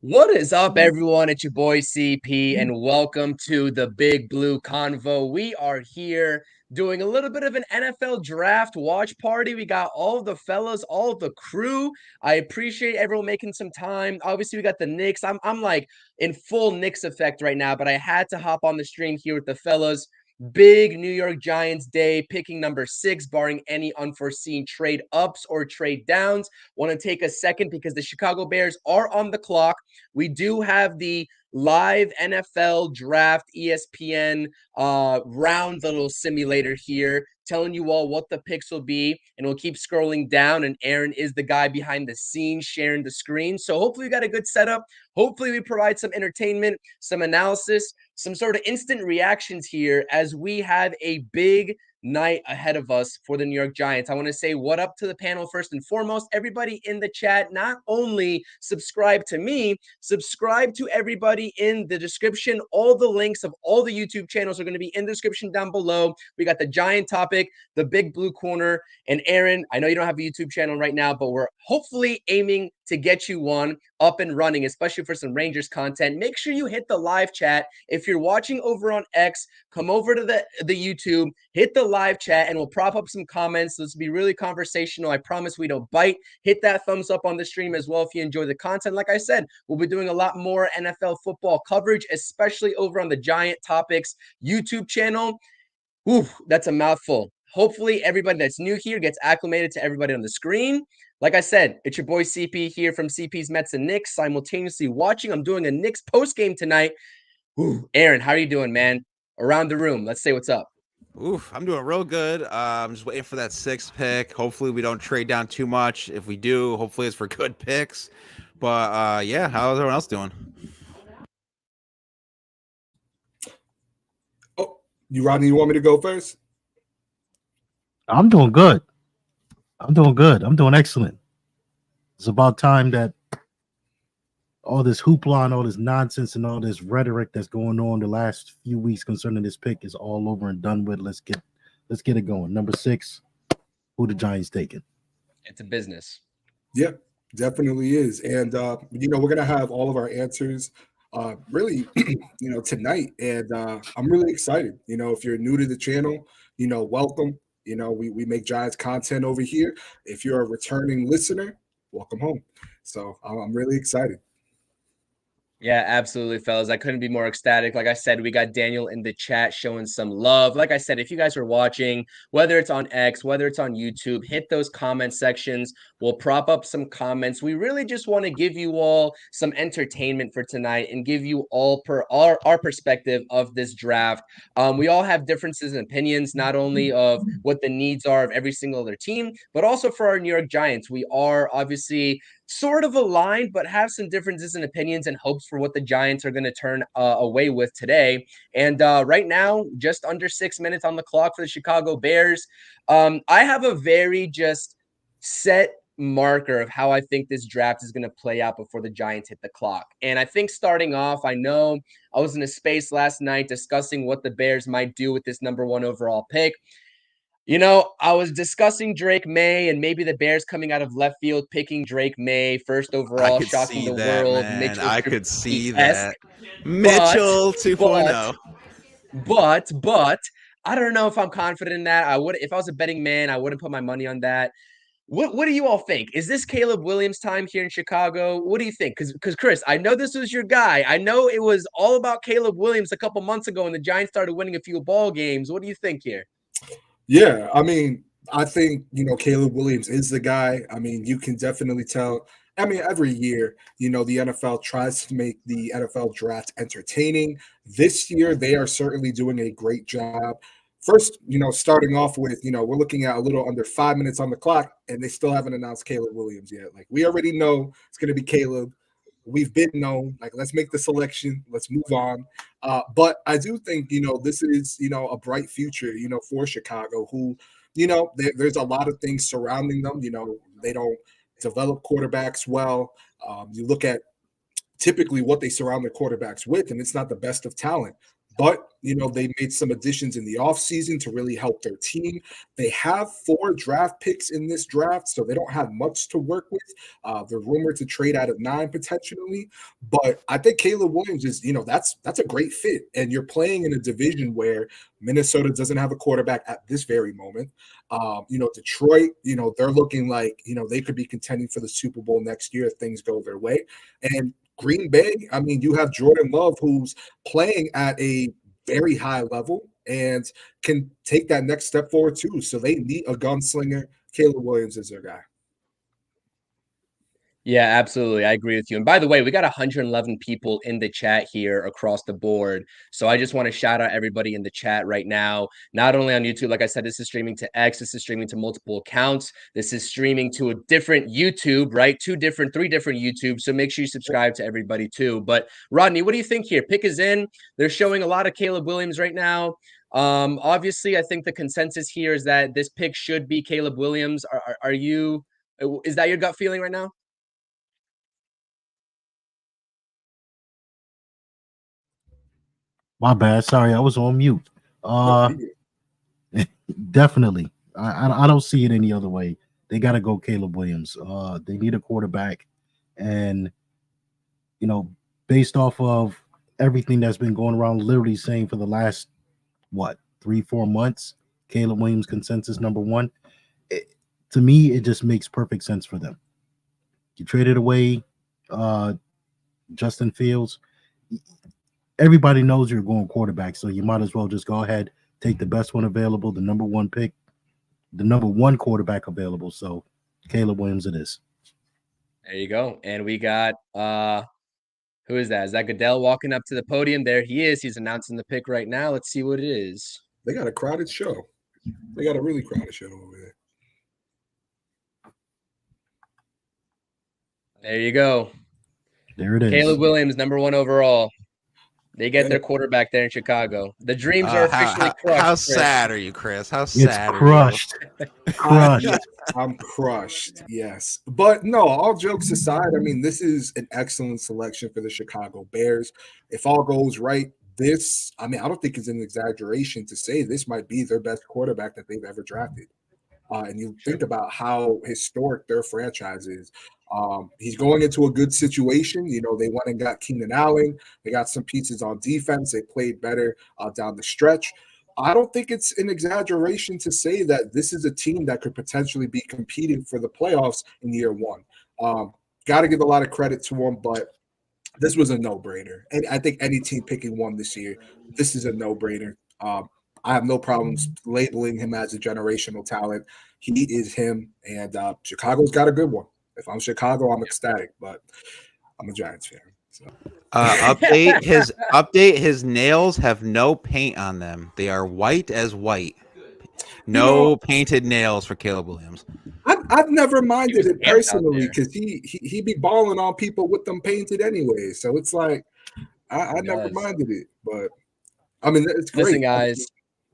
What is up, everyone? It's your boy CP, and welcome to the Big Blue Convo. We are here doing a little bit of an NFL draft watch party. We got all of the fellas, all of the crew. I appreciate everyone making some time. Obviously, we got the Knicks. I'm like in full Knicks effect right now, but I had to hop on the stream here with the fellas. Big New York Giants day, picking number 6, barring any unforeseen trade ups or trade downs. Want to take a second because the Chicago Bears are on the clock. We do have the live NFL draft ESPN round little simulator here, telling you all what the picks will be, and we'll keep scrolling down. And Aaron is the guy behind the scenes sharing the screen. So hopefully we got a good setup. Hopefully we provide some entertainment, some analysis, some sort of instant reactions here as we have a big night ahead of us for the New York Giants. I want to say what up to the panel first and foremost. Everybody in the chat, not only subscribe to me, subscribe to everybody in the description. All the links of all the YouTube channels are going to be in the description down below. We got the Giant topic, the Big Blue Corner, and Aaron, I know you don't have a YouTube channel right now, but we're hopefully aiming to get you one up and running, especially for some Rangers content. Make sure you hit the live chat. If you're watching over on X, come over to the YouTube, hit the live chat, and we'll prop up some comments. This will be really conversational. I promise we don't bite. Hit that thumbs up on the stream as well if you enjoy the content. Like I said, we'll be doing a lot more NFL football coverage, especially over on the Giant Topics YouTube channel. Ooh, that's a mouthful. Hopefully everybody that's new here gets acclimated to everybody on the screen. Like I said, it's your boy CP here from CP's Mets and Knicks, simultaneously watching. I'm doing a Knicks post game tonight. Ooh, Aaron, how are you doing, man? Around the room, let's say what's up. Oof, I'm doing real good. I'm just waiting for that sixth pick. Hopefully, we don't trade down too much. If we do, hopefully it's for good picks. But yeah, how's everyone else doing? Oh, Rodney, you want me to go first? I'm doing good. I'm doing good. I'm doing excellent. It's about time that all this hoopla and all this nonsense and all this rhetoric that's going on the last few weeks concerning this pick is all over and done with. Let's get it going. Number 6, who the Giants taking? It's a business. Yep, definitely is. And we're gonna have all of our answers really tonight. And I'm really excited. If you're new to the channel, welcome. We make Giants content over here. If you're a returning listener, welcome home. So I'm really excited. Yeah, absolutely, fellas. I couldn't be more ecstatic. Like I said, we got Daniel in the chat showing some love. Like I said, if you guys are watching, whether it's on X, whether it's on YouTube, hit those comment sections. We'll prop up some comments. We really just want to give you all some entertainment for tonight and give you all our perspective of this draft. We all have differences in opinions, not only of what the needs are of every single other team, but also for our New York Giants. We are obviously sort of aligned, but have some differences in opinions and hopes for what the Giants are going to turn away with today. And right now, just under 6 minutes on the clock for the Chicago Bears. I have a very just set marker of how I think this draft is going to play out before the Giants hit the clock. And I think starting off, I know I was in a space last night discussing what the Bears might do with this number 1 overall pick. I was discussing Drake May and maybe the Bears coming out of left field, picking Drake May first I overall, could shocking see the that, world. man. Mitchell I could see esque, that. Mitchell 2.0. but I don't know if I'm confident in that. I would, if I was a betting man, I wouldn't put my money on that. What do you all think? Is this Caleb Williams time here in Chicago? What do you think? Because Chris, I know this was your guy. I know it was all about Caleb Williams a couple months ago, and the Giants started winning a few ball games. What do you think here? Yeah, I mean, I think, Caleb Williams is the guy. I mean, you can definitely tell. I mean, every year, the NFL tries to make the NFL draft entertaining. This year, they are certainly doing a great job. First, starting off with, we're looking at a little under 5 minutes on the clock, and they still haven't announced Caleb Williams yet. Like, we already know it's going to be Caleb. We've been known. Like, let's make the selection. Let's move on. But I do think, this is, a bright future, for Chicago, who, there's a lot of things surrounding them. They don't develop quarterbacks well. You look at typically what they surround their quarterbacks with, and it's not the best of talent. But, they made some additions in the offseason to really help their team. They have 4 draft picks in this draft, so they don't have much to work with. They're rumored to trade out of 9 potentially. But I think Caleb Williams is, that's a great fit. And you're playing in a division where Minnesota doesn't have a quarterback at this very moment. Detroit, they're looking like, they could be contending for the Super Bowl next year if things go their way. And Green Bay, I mean, you have Jordan Love, who's playing at a very high level and can take that next step forward too. So they need a gunslinger. Caleb Williams is their guy. Yeah, absolutely. I agree with you. And by the way, we got 111 people in the chat here across the board. So I just want to shout out everybody in the chat right now. Not only on YouTube, like I said, this is streaming to X, this is streaming to multiple accounts. This is streaming to a different YouTube, right? 3 different YouTube. So make sure you subscribe to everybody too. But Rodney, what do you think here? Pick is in. They're showing a lot of Caleb Williams right now. Obviously, I think the consensus here is that this pick should be Caleb Williams. Is that your gut feeling right now? My bad. Sorry, I was on mute. Definitely. I don't see it any other way. They got to go Caleb Williams. They need a quarterback, and based off of everything that's been going around, literally saying for the last 3-4 months, Caleb Williams consensus number 1. To me, it just makes perfect sense for them. You traded away Justin Fields. Everybody knows you're going quarterback, so you might as well just go ahead, take the best one available, the number 1 pick, the number 1 quarterback available. So Caleb Williams it is. There you go. And we got who is that? Is that Goodell walking up to the podium? There he is. He's announcing the pick right now. Let's see what it is. They got a crowded show. They got a really crowded show over there. There you go. There it is. Caleb Williams, number 1 overall. They get their quarterback there in Chicago. The dreams are officially crushed. How Chris. sad are you, Chris? How sad it's crushed. Crushed. I'm crushed, yes. But no, all jokes aside, I mean, this is an excellent selection for the Chicago Bears. If all goes right, I don't think it's an exaggeration to say this might be their best quarterback that they've ever drafted. And you think about how historic their franchise is. He's going into a good situation. They went and got Keenan Allen. They got some pieces on defense. They played better down the stretch. I don't think it's an exaggeration to say that this is a team that could potentially be competing for the playoffs in year 1. Got to give a lot of credit to them, but this was a no-brainer. And I think any team picking 1 this year, this is a no-brainer. I have no problems labeling him as a generational talent. He is him, and Chicago's got a good one. If I'm Chicago, I'm ecstatic, but I'm a Giants fan. So. Update his nails have no paint on them. They are white as white. No painted nails for Caleb Williams. I've never minded it personally because he be balling on people with them painted anyway. So it's like I never minded it, but I mean it's great. Listen, guys.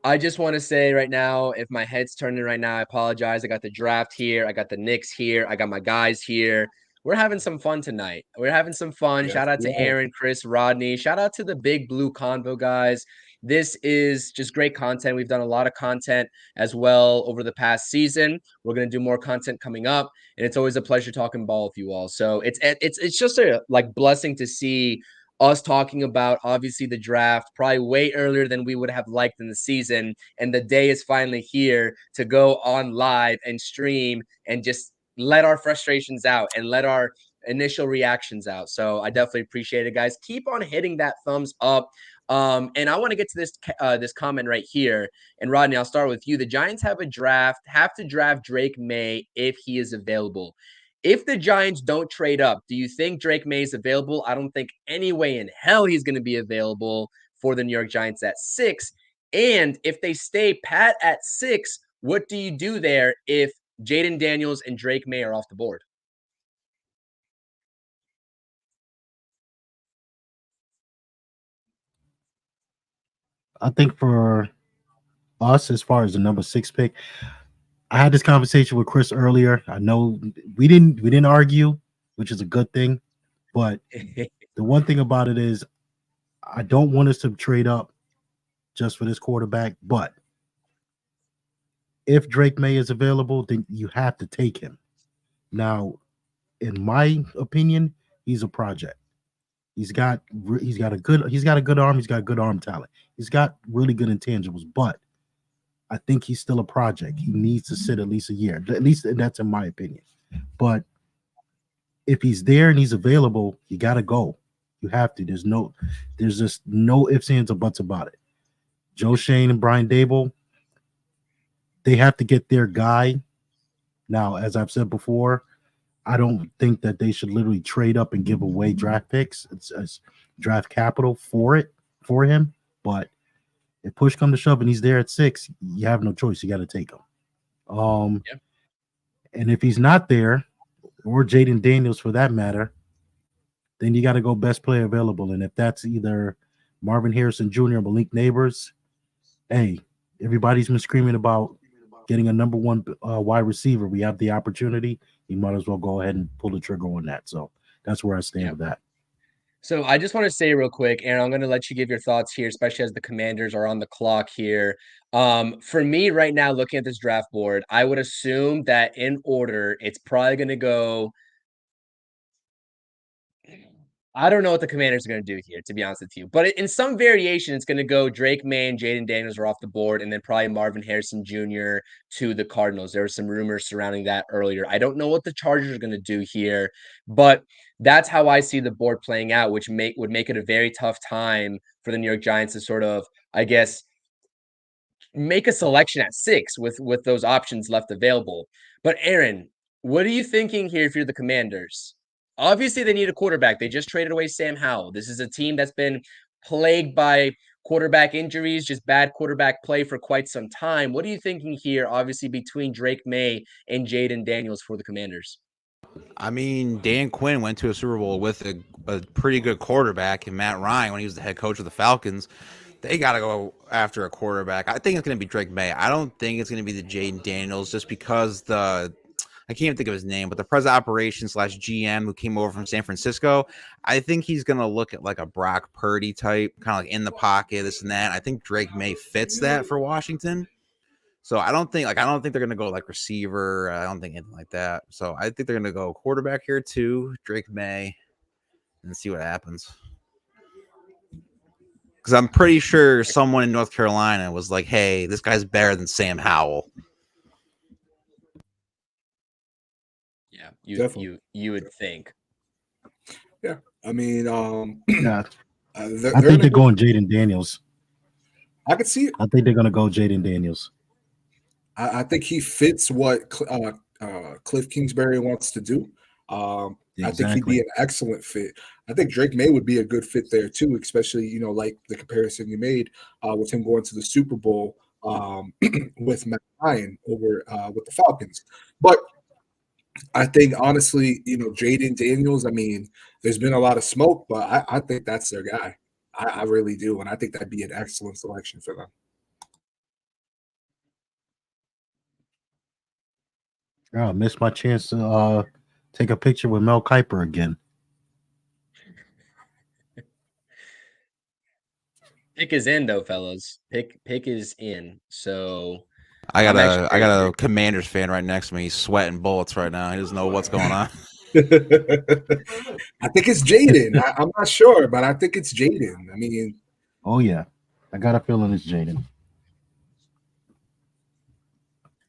I just want to say right now, if my head's turning right now, I apologize. I got the draft here. I got the Knicks here. I got my guys here. We're having some fun tonight. We're having some fun. Yes, shout out to Aaron, Chris, Rodney. Shout out to the Big Blue Convo guys. This is just great content. We've done a lot of content as well over the past season. We're going to do more content coming up, and it's always a pleasure talking ball with you all. So it's just a blessing to see us talking about obviously the draft probably way earlier than we would have liked in the season. And the day is finally here to go on live and stream and just let our frustrations out and let our initial reactions out. So I definitely appreciate it, guys. Keep on hitting that thumbs up. And I want to get to this comment right here. And Rodney, I'll start with you. The Giants have to draft Drake May if he is available. If the Giants don't trade up, do you think Drake May is available? I don't think any way in hell he's going to be available for the New York Giants at 6. And if they stay pat at 6, what do you do there if Jaden Daniels and Drake May are off the board? I think for us, as far as the number 6 pick, I had this conversation with Chris earlier. I know we didn't argue, which is a good thing. But the one thing about it is I don't want us to trade up just for this quarterback. But if Drake May is available, then you have to take him. Now, in my opinion, he's a project. He's got a good arm. He's got good arm talent. He's got really good intangibles, but I think he's still a project. He needs to sit at least a year. At least that's in my opinion. But if he's there and he's available, you got to go. You have to. There's just no ifs, ands, or buts about it. Joe Shane and Brian Dable, they have to get their guy. Now, as I've said before, I don't think that they should literally trade up and give away draft picks. It's draft capital for him. But if push comes to shove and he's there at 6, you have no choice. You got to take him. And if he's not there, or Jaden Daniels for that matter, then you got to go best player available. And if that's either Marvin Harrison Jr. or Malik Neighbors, hey, everybody's been screaming about getting a number 1 wide receiver. We have the opportunity. You might as well go ahead and pull the trigger on that. So that's where I stand with that. So I just want to say real quick, Aaron, I'm going to let you give your thoughts here, especially as the Commanders are on the clock here. For me right now, looking at this draft board, I would assume that in order, it's probably going to go. I don't know what the Commanders are going to do here, to be honest with you. But in some variation, it's going to go Drake May and Jaden Daniels are off the board, and then probably Marvin Harrison Jr. to the Cardinals. There were some rumors surrounding that earlier. I don't know what the Chargers are going to do here, but that's how I see the board playing out, which would make it a very tough time for the New York Giants to sort of, I guess, make a selection at 6 with those options left available. But Aaron, what are you thinking here if you're the Commanders? Obviously, they need a quarterback. They just traded away Sam Howell. This is a team that's been plagued by quarterback injuries, just bad quarterback play for quite some time. What are you thinking here, obviously, between Drake May and Jaden Daniels for the Commanders? I mean, Dan Quinn went to a Super Bowl with a pretty good quarterback in Matt Ryan when he was the head coach of the Falcons. They got to go after a quarterback. I think it's going to be Drake May. I don't think it's going to be the Jaden Daniels just because I can't even think of his name, but the president of operations / GM who came over from San Francisco, I think he's going to look at like a Brock Purdy type, kind of like in the pocket, this and that. I think Drake May fits that for Washington. So I don't think they're going to go like receiver. I don't think anything like that. So I think they're going to go quarterback here too, Drake May, and see what happens. Because I'm pretty sure someone in North Carolina was like, hey, this guy's better than Sam Howell. Yeah, you would think. Yeah, I mean, yeah, I think they're going Jaden Daniels. I could see it. I think they're going to go Jaden Daniels. I think he fits what Cliff Kingsbury wants to do. Exactly. I think he'd be an excellent fit. I think Drake May would be a good fit there too, especially, like the comparison you made with him going to the Super Bowl with Matt Ryan over with the Falcons. But I think, honestly, Jaden Daniels, I mean, there's been a lot of smoke, but I think that's their guy. I really do. And I think that'd be an excellent selection for them. Oh, I missed my chance to take a picture with Mel Kiper again. Pick is in though, fellas. Pick is in. So I got a Commanders fan right next to me. He's sweating bullets right now. He doesn't know what's going on. I think it's Jaden. I'm not sure, but I think it's Jaden. I mean, oh yeah, I got a feeling it's Jaden.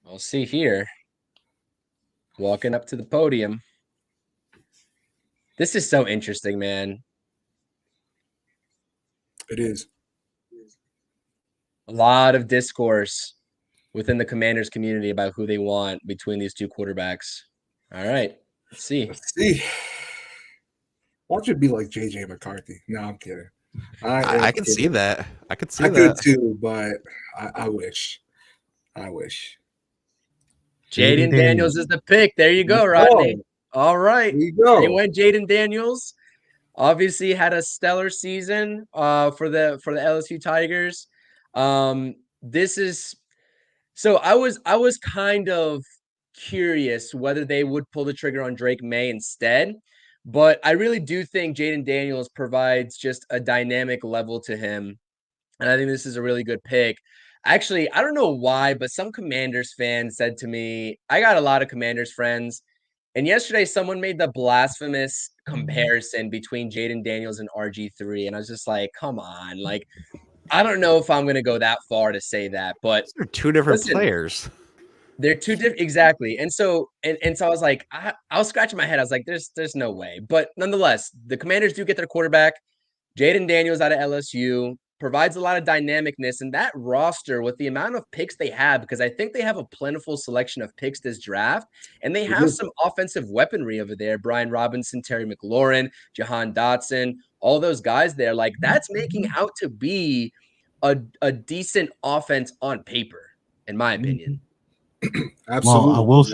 We'll see here. Walking up to the podium. This is so interesting, man. It is. A lot of discourse within the Commanders community about who they want between these two quarterbacks. All right, let's see. Watch it be like JJ McCarthy. No, I'm kidding. I can see that. I could see that. I could too, but I wish. Jaden Daniels is the pick. There you go, Rodney. All right. There you go. They went Jaden Daniels. Obviously had a stellar season for the LSU Tigers. This is so I was kind of curious whether they would pull the trigger on Drake May instead, but I really do think Jaden Daniels provides just a dynamic level to him and I think this is a really good pick. Actually, I don't know why, but some Commanders fans said to me, I got a lot of Commanders friends, and yesterday someone made the blasphemous comparison between Jaden Daniels and RG3, and I was just like, come on, like I don't know if I'm going to go that far to say that, but They're two different listen, players. they're two different, exactly. And so I was like, I was scratching my head. I was like, there's no way. But nonetheless, the Commanders do get their quarterback. Jaden Daniels out of LSU provides a lot of dynamicness, and that roster with the amount of picks they have, because I think they have a plentiful selection of picks this draft, and they have some offensive weaponry over there. Brian Robinson, Terry McLaurin, Jahan Dotson, all those guys there. Like that's making out to be a decent offense on paper, in my opinion. Absolutely. Well, I will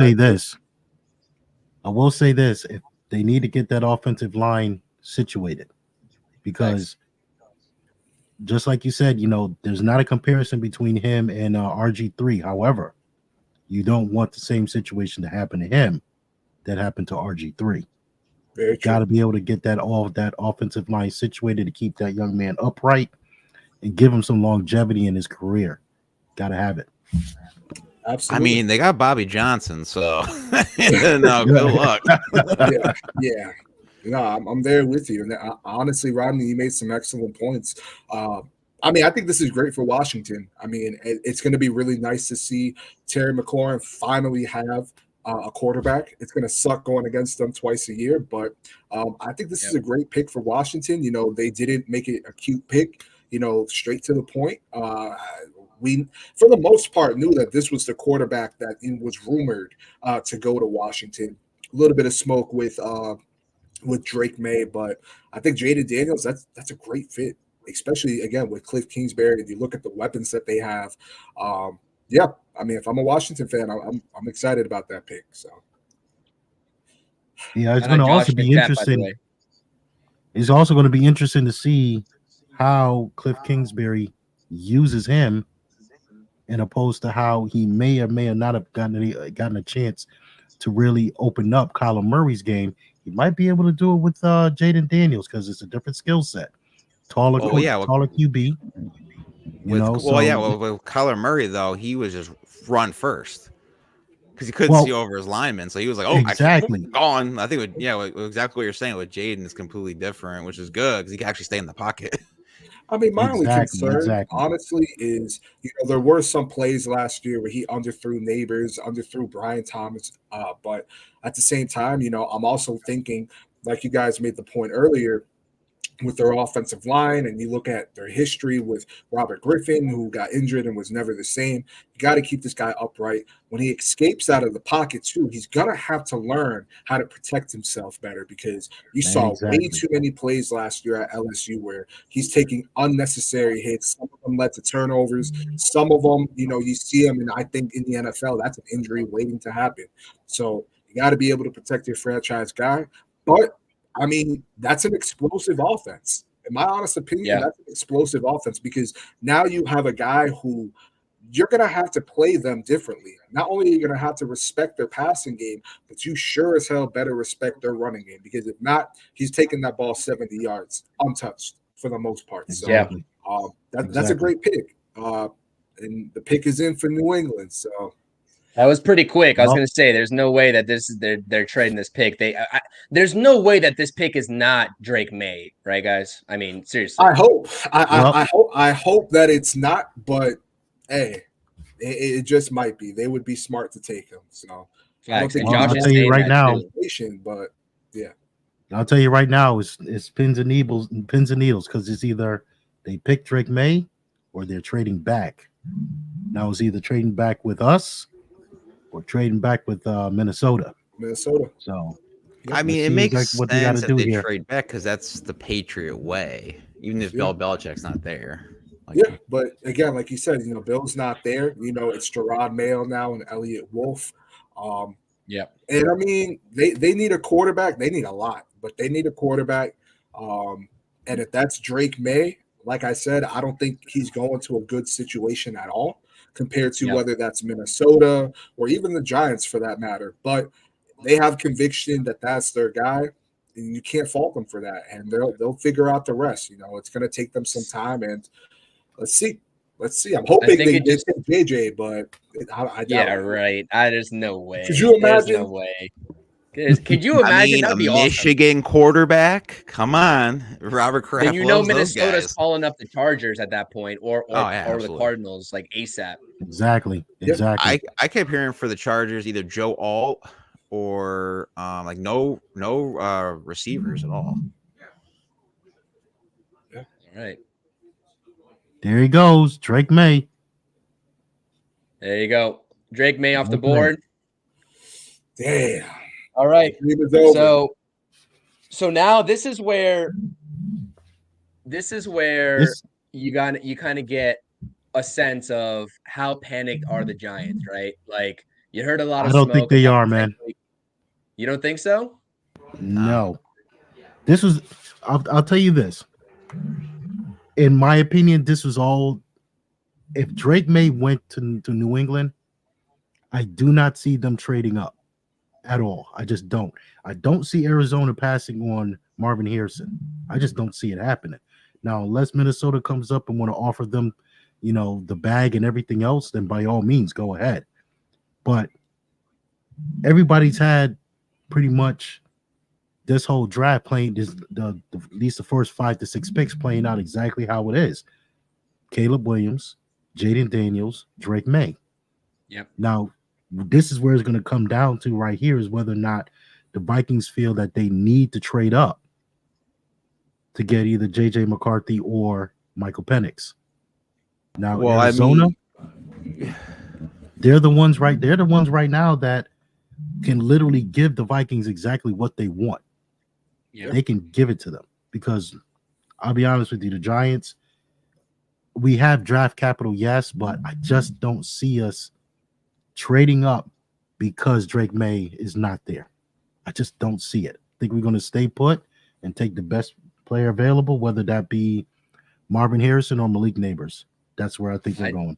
say this. If they need to get that offensive line situated, because just like you said, there's not a comparison between him and RG3. However, you don't want the same situation to happen to him that happened to RG3. Very true. Got to be able to get that offensive line situated to keep that young man upright and give him some longevity in his career. Got to have it. Absolutely. I mean, they got Bobby Johnson, so no, good luck. Yeah. No, I'm there with you. And honestly, Rodney, you made some excellent points. I mean, I think this is great for Washington. I mean, it's going to be really nice to see Terry McLaurin finally have a quarterback. It's going to suck going against them twice a year, but I think this is a great pick for Washington. They didn't make it a cute pick, straight to the point. We, for the most part, knew that this was the quarterback that was rumored to go to Washington. A little bit of smoke with Drake May, but I think Jaden Daniels, that's a great fit, especially again with Cliff Kingsbury. If you look at the weapons that they have, I mean, if I'm a Washington fan, I'm excited about that pick. So yeah, it's going to also be interesting. It's also going to be interesting to see how Cliff Kingsbury uses him, and opposed to how he may or may not have gotten a chance to really open up Kyler Murray's game. He might be able to do it with Jaden Daniels because it's a different skill set. Taller QB. With Kyler Murray though, he was just run first because he couldn't see over his linemen, so he was like, "Oh, exactly, gone." I think, exactly what you're saying with Jaden is completely different, which is good because he can actually stay in the pocket. I mean, my only concern, honestly, is there were some plays last year where he underthrew Neighbors, underthrew Brian Thomas, but at the same time, I'm also thinking, like you guys made the point earlier, with their offensive line, and you look at their history with Robert Griffin, who got injured and was never the same. You got to keep this guy upright. When he escapes out of the pocket, too, he's going to have to learn how to protect himself better, because you saw way too many plays last year at LSU where he's taking unnecessary hits. Some of them led to turnovers. Some of them, you see him, and I think in the NFL, that's an injury waiting to happen. So you got to be able to protect your franchise guy. But I mean, that's an explosive offense. In my honest opinion, that's an explosive offense, because now you have a guy who you're going to have to play them differently. Not only are you going to have to respect their passing game, but you sure as hell better respect their running game, because if not, he's taking that ball 70 yards untouched for the most part. Exactly. So that's a great pick. And the pick is in for New England. So that was pretty quick. I was going to say, there's no way that they're trading this pick. There's no way that this pick is not Drake May, right, guys? I mean, seriously. I hope that it's not, but hey, it just might be. They would be smart to take him. So I don't think I'll tell you right now. But yeah, I'll tell you right now, it's pins and needles, because it's either they pick Drake May or they're trading back. Now it's either trading back with us or trading back with Minnesota. So, I mean, it makes sense that they trade back because that's the Patriot way, even if Bill Belichick's not there. But again, like you said, Bill's not there. It's Gerard Mayo now and Elliott Wolf. And I mean, they need a quarterback. They need a lot, but they need a quarterback. And if that's Drake May, like I said, I don't think he's going to a good situation at all, compared to whether that's Minnesota or even the Giants for that matter. But they have conviction that that's their guy, and you can't fault them for that. And they'll figure out the rest. It's going to take them some time. And Let's see. I'm hoping think they it did just take JJ, but I doubt yeah, it. right. There's no way. Could you There's no imagine? way. Could you I imagine? mean, That a would be awesome. Michigan quarterback. Come on, Robert Then Kraft you know loves those Minnesota's guys. calling up the Chargers at that point, or Oh yeah, or the absolutely. Cardinals like ASAP. Exactly. Yep. I kept hearing for the Chargers either Joe Alt or like no receivers at all. All right. There he goes, Drake May. There you go. Drake May off the Drake May. board. Damn. All right. Dream is over. So now this is where you kind of get a sense of how panicked are the Giants, right? Like you heard a lot of I don't think smoke they about are, man. You don't think so? No. This was I'll tell you this. In my opinion, this was all if Drake May went to New England, I do not see them trading up at all. I just don't. I don't see Arizona passing on Marvin Harrison. I just don't see it happening. Now, unless Minnesota comes up and want to offer them, the bag and everything else, then by all means go ahead. But everybody's had pretty much this whole draft playing at least the first 5 to 6 picks playing out exactly how it is. Caleb Williams, Jaden Daniels, Drake May. Yep. Now, this is where it's going to come down to right here is whether or not the Vikings feel that they need to trade up to get either JJ McCarthy or Michael Penix. Now, Well, Arizona, I they're the ones right now that can literally give the Vikings exactly what they want. Yeah. They can give it to them because I'll be honest with you, the Giants, we have draft capital, yes, but I just don't see us trading up because Drake May is not there. I just don't see it. I think we're going to stay put and take the best player available, whether that be Marvin Harrison or Malik Neighbors. That's where I think we're going.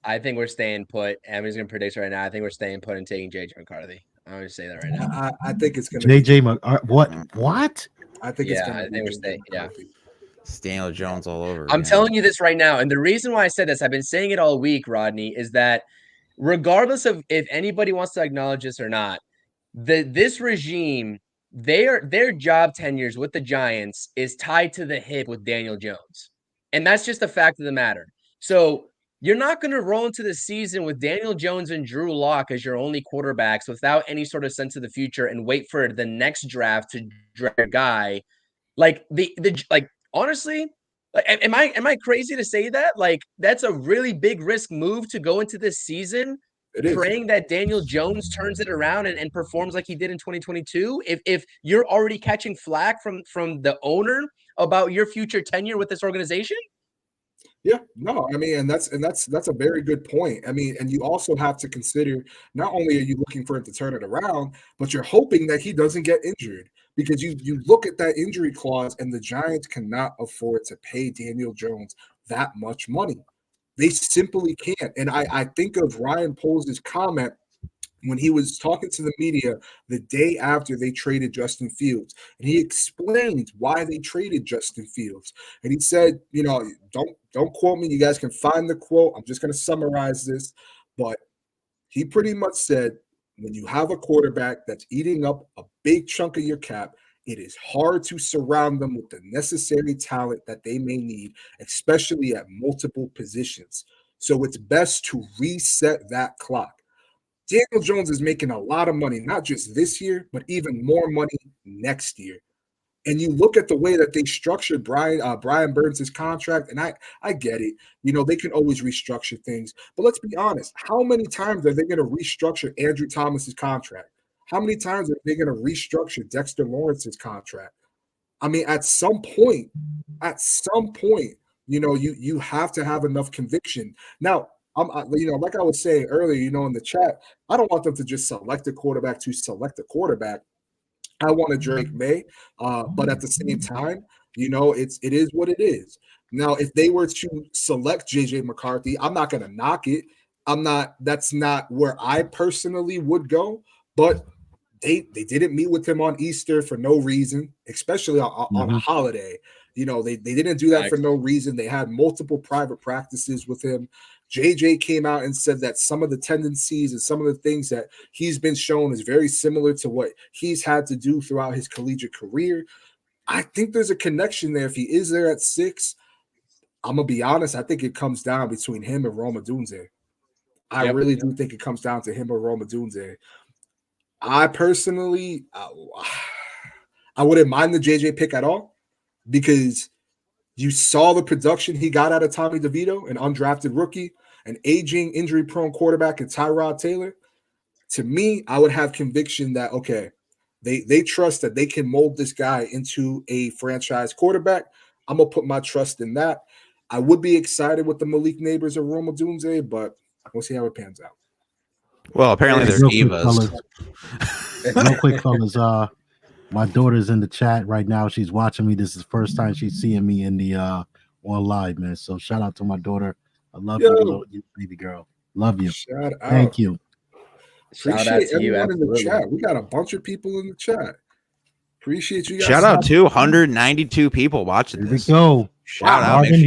I think we're staying put. I'm just going to predict right now. I think we're staying put and taking JJ McCarthy. I'm going to say that right now. I think it's going to JJ what? I think it's going to be we're staying. Yeah. It's Daniel Jones all over. I'm telling you this right now. And the reason why I said this, I've been saying it all week, Rodney, is that regardless of if anybody wants to acknowledge this or not, this regime, their job tenures with the Giants is tied to the hip with Daniel Jones. And that's just the fact of the matter. So you're not going to roll into the season with Daniel Jones and Drew Lock as your only quarterbacks without any sort of sense of the future and wait for the next draft to draft a guy. Like honestly, am I crazy to say that? Like that's a really big risk move to go into this season praying that Daniel Jones turns it around and performs like he did in 2022. If you're already catching flack from the owner about your future tenure with this organization. Yeah, no, I mean, and that's a very good point. I mean, and you also have to consider not only are you looking for him to turn it around, but you're hoping that he doesn't get injured because you look at that injury clause and the Giants cannot afford to pay Daniel Jones that much money. They simply can't. And I think of Ryan Poles' comment when he was talking to the media the day after they traded Justin Fields. And he explained why they traded Justin Fields. And he said, don't quote me. You guys can find the quote. I'm just going to summarize this. But he pretty much said, when you have a quarterback that's eating up a big chunk of your cap, it is hard to surround them with the necessary talent that they may need, especially at multiple positions. So it's best to reset that clock. Daniel Jones is making a lot of money, not just this year, but even more money next year. And you look at the way that they structured Brian Burns' contract, and I get it. They can always restructure things. But let's be honest. How many times are they going to restructure Andrew Thomas's contract? How many times are they going to restructure Dexter Lawrence's contract? I mean, at some point, you have to have enough conviction. Now, like I was saying earlier, in the chat, I don't want them to just select a quarterback to select a quarterback. I want a Drake May, but at the same time, it is what it is. Now, if they were to select JJ McCarthy, I'm not going to knock it. That's not where I personally would go, but they didn't meet with him on Easter for no reason, especially on a holiday. They didn't do that for no reason. They had multiple private practices with him. JJ came out and said that some of the tendencies and some of the things that he's been shown is very similar to what he's had to do throughout his collegiate career. I think there's a connection there. If he is there at 6, I'm going to be honest, I think it comes down between him and Roma Dunze. I really do think it comes down to him or Roma Dunze. I personally, I wouldn't mind the JJ pick at all because you saw the production he got out of Tommy DeVito, an undrafted rookie, an aging, injury-prone quarterback, and Tyrod Taylor. To me, I would have conviction that, okay, they trust that they can mold this guy into a franchise quarterback. I'm going to put my trust in that. I would be excited with the Malik Neighbors or Roma Dunze, but we'll see how it pans out. Well, apparently they're divas. Real quick, fellas. My daughter's in the chat right now. She's watching me. This is the first time she's seeing me in the on live, man. So shout out to my daughter. I love you, baby girl. Love you. Shout out. Thank you. Appreciate everyone in the chat. We got a bunch of people in the chat. Appreciate you guys. Shout out to 192 people watching this. Here we go. Shout out. Make sure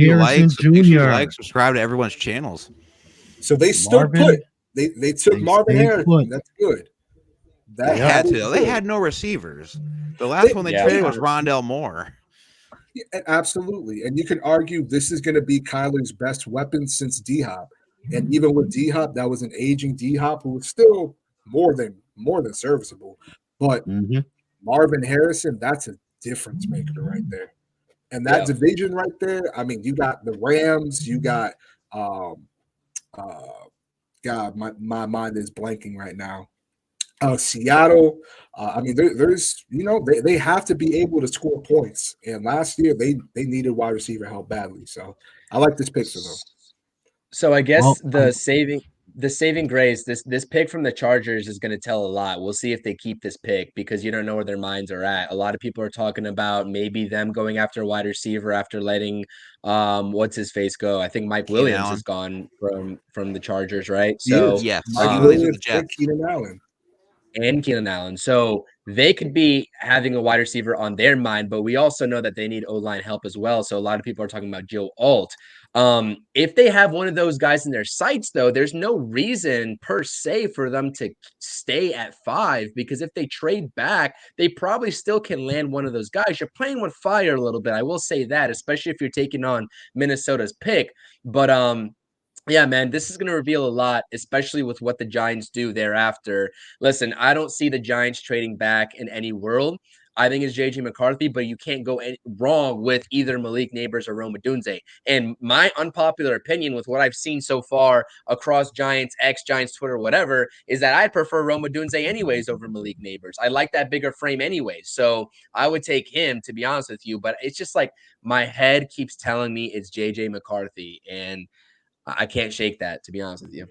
you like, subscribe to everyone's channels. So they stood put. They took Marvin Harrison. That's good. They had to. They had no receivers. The last one they traded was Rondell Moore. Yeah, absolutely. And you can argue this is going to be Kyler's best weapon since D-Hop. And even with D-Hop, that was an aging D-Hop who was still more than serviceable. But Marvin Harrison, that's a difference maker right there. And that division right there, I mean, you got the Rams, you got God, my mind is blanking right now. Seattle. I mean, there's they have to be able to score points. And last year they needed wide receiver help badly. So I like this pick for them. So I guess the saving grace, this pick from the Chargers is going to tell a lot. We'll see if they keep this pick because you don't know where their minds are at. A lot of people are talking about maybe them going after a wide receiver after letting what's his face go. I think Mike Williams is gone from the Chargers, right? So yes, Mike Williams and Keenan Allen. So they could be having a wide receiver on their mind, but we also know that they need O-line help as well. So a lot of people are talking about Joe Alt. If they have one of those guys in their sights, though, there's no reason per se for them to stay at 5 because if they trade back, they probably still can land one of those guys. You're playing with fire a little bit. I will say that, especially if you're taking on Minnesota's pick. But yeah, man, this is going to reveal a lot, especially with what the Giants do thereafter. Listen, I don't see the Giants trading back in any world. I think it's J.J. McCarthy, but you can't go wrong with either Malik Neighbors or Roma Dunze. And my unpopular opinion with what I've seen so far across Giants, ex-Giants, Twitter, whatever, is that I prefer Roma Dunze anyways over Malik Neighbors. I like that bigger frame anyways. So I would take him, to be honest with you. But it's just like my head keeps telling me it's J.J. McCarthy. And I can't shake that, to be honest with you.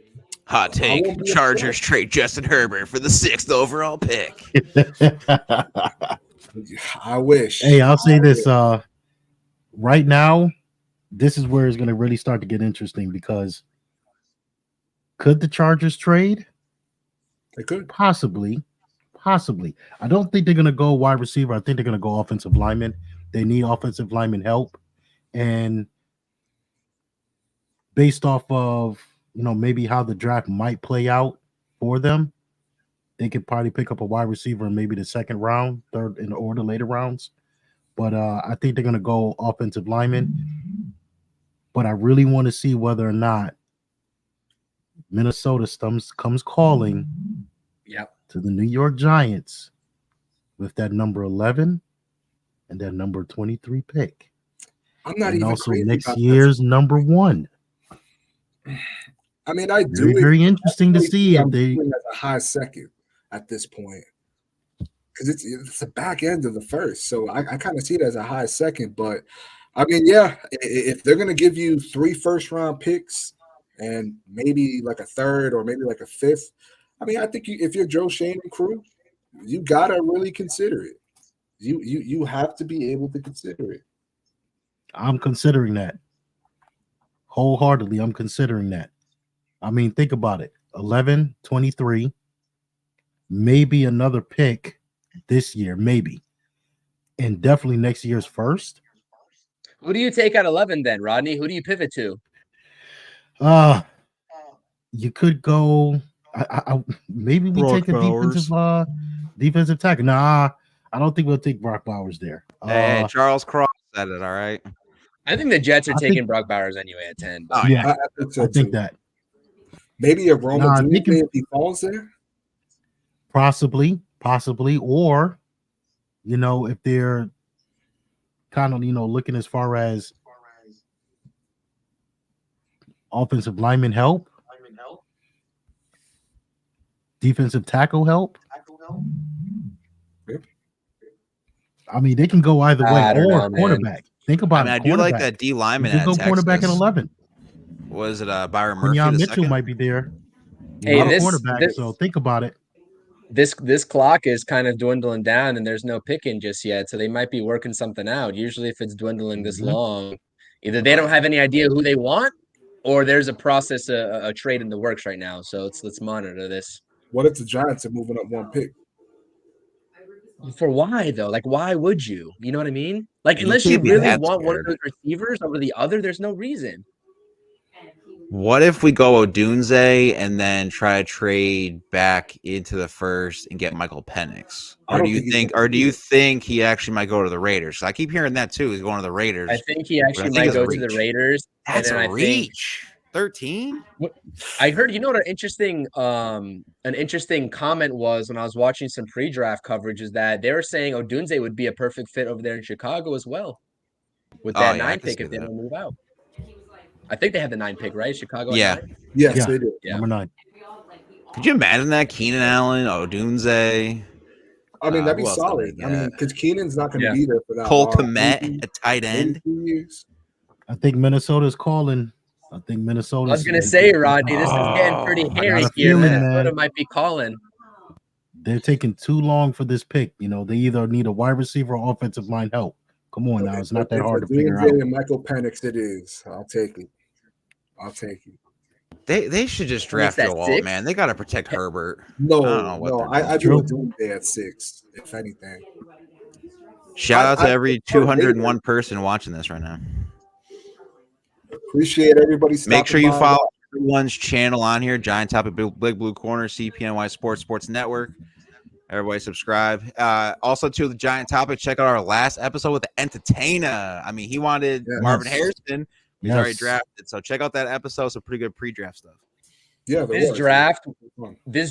Hot take. Chargers trade Justin Herbert for the 6th overall pick. I wish. Hey, I'll say this. Right now, this is where it's going to really start to get interesting because could the Chargers trade? They could. Possibly. I don't think they're going to go wide receiver. I think they're going to go offensive lineman. They need offensive lineman help. And based off of, maybe how the draft might play out for them, they could probably pick up a wide receiver in maybe the second round, third in the order, later rounds. But I think they're going to go offensive lineman. But I really want to see whether or not Minnesota comes calling to the New York Giants with that number 11 and that number 23 pick. I'm not and even also next year's number 1. I mean, I do. Very interesting to see if they as a high second at this point because it's the back end of the first, so I kind of see it as a high second. But I mean, yeah, if they're gonna give you 3 first-round picks and maybe like a third or maybe like a 5th, I mean, I think if you're Joe Shane and crew, you gotta really consider it. You have to be able to consider it. I'm considering that. Wholeheartedly, I'm considering that. I mean, think about it. 11, 23, maybe another pick this year, maybe, and definitely next year's first. Who do you take at 11 then, Rodney? Who do you pivot to? You could go. Maybe we Brock take a defensive tackle. Nah, I don't think we'll take Brock Bowers there. Hey, Charles Cross said it. All right. I think the Jets are taking think, Brock Bowers anyway at 10. Oh, But yeah, I think that. Maybe a Roma Doomsday if he falls there. Possibly, or if they're kind of looking as far as offensive lineman help, defensive tackle help. I mean, they can go either way, or cornerback. Think about it. I do like that D lineman. They go cornerback at 11. Was it Byron Murphy? Quinyon Mitchell might be there. Hey, so think about it. This clock is kind of dwindling down, and there's no picking just yet. So they might be working something out. Usually, if it's dwindling this long, either they don't have any idea who they want, or there's a process, a trade in the works right now. So let's monitor this. What if the Giants are moving up one pick? For why though? Like, why would you? You know what I mean? Like, unless you really want one of those receivers over the other, there's no reason. What if we go Odunze and then try to trade back into the first and get Michael Penix? Or do you think he actually might go to the Raiders? I keep hearing that too. He's going to the Raiders. I think he actually might go to the Raiders. That's a reach. 13? I heard, what an interesting comment was when I was watching some pre-draft coverage is that they were saying Odunze would be a perfect fit over there in Chicago as well with that 9 pick if they don't move out. I think they have the 9 pick, right? Chicago. Yes, they do. Yeah. Number 9. Could you imagine that? Keenan Allen, Odunze. I mean, that'd be solid. I mean, because Keenan's not going to be there for that. Cole Kmet at tight end. I think Minnesota's calling. I was going to say, Rodney, this is getting pretty hairy here. Minnesota might be calling. They're taking too long for this pick. They either need a wide receiver or offensive line help. Come on now. It's not that hard to figure out. And Michael Penix it is. I'll take it. They should just draft Joe Alt, man. They got to protect Herbert. I do Doomsday at 6, if anything. Shout out to every 201 person watching this right now. Appreciate everybody. Make sure you follow everyone's channel on here. Giant Topic, Big Blue Corner, CPNY Sports Network. Everybody subscribe. Also to the Giant Topic, check out our last episode with the Entertainer. I mean, he wanted Marvin Harrison. He's already drafted. So check out that episode. Some pretty good pre-draft stuff. Yeah, this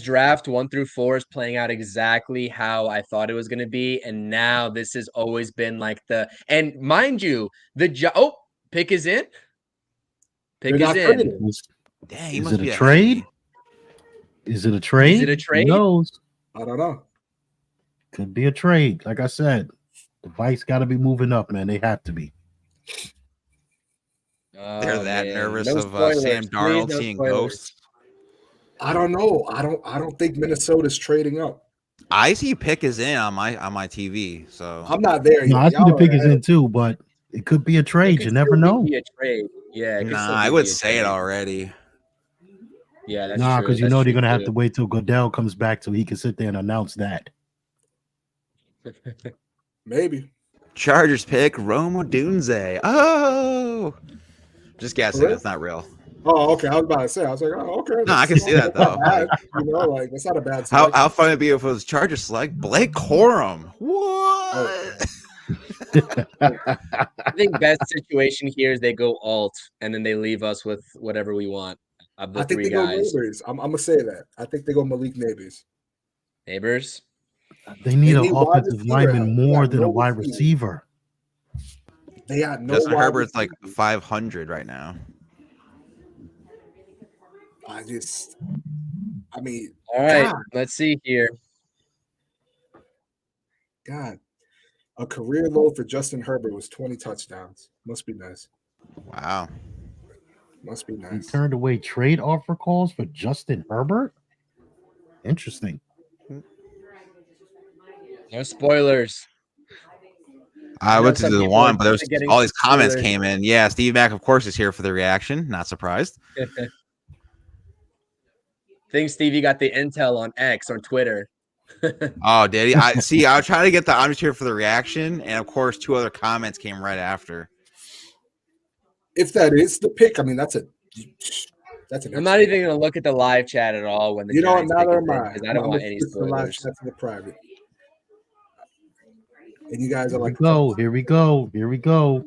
draft 1 through 4 is playing out exactly how I thought it was going to be. And now this has always been like and mind you, pick is in. Pick is in. Dang, is it a trade? Is it a trade? Who knows? I don't know. Could be a trade. Like I said, the Vikes got to be moving up, man. They have to be. They're that nervous of Sam Darnold seeing ghosts. I don't know. I don't think Minnesota's trading up. I see pick is in on my TV, so I'm not there yet. No, I see the pick is in too, but it could be a trade. You never know. Be a trade. Yeah. I would say it already. Yeah, that's true. Because they're going to have to wait till Goodell comes back so he can sit there and announce that. Maybe. Chargers pick Rome Odunze. Oh, just guessing. Really? It's not real. Oh, okay. I was about to say. I was like, oh, okay. No, I can see that though. That's not a bad. How funny it'd be if it was Chargers select Blake Corum. What? I think best situation here is they go alt and then they leave us with whatever we want. Of the I think three guys. Go Neighbors. I'm gonna say that. I think they go Malik Neighbors. Neighbors. They need an offensive lineman more than a wide receiver. They got no. Justin Herbert's like 500 right now. I mean. All right. Let's see here. God, a career low for Justin Herbert was 20 touchdowns. Must be nice. Wow. Must be nice. He turned away trade offer calls for Justin Herbert. Interesting. No spoilers. I went to the one, but there's all these comments came in. Yeah, Steve Mack, of course, is here for the reaction. Not surprised. Think Stevie got the intel on X or Twitter. Oh, did he? I see. I was trying to get the I'm just here for the reaction, and of course, 2 other comments came right after. If that is the pick, I mean that's an I'm not even going to look at the live chat at all when the You know what? Giants pick Neither is am in I. because I I'm don't gonna want any switch the live spoilers. chat to the private. And you guys are Here we like, go. Here we go. Here we go.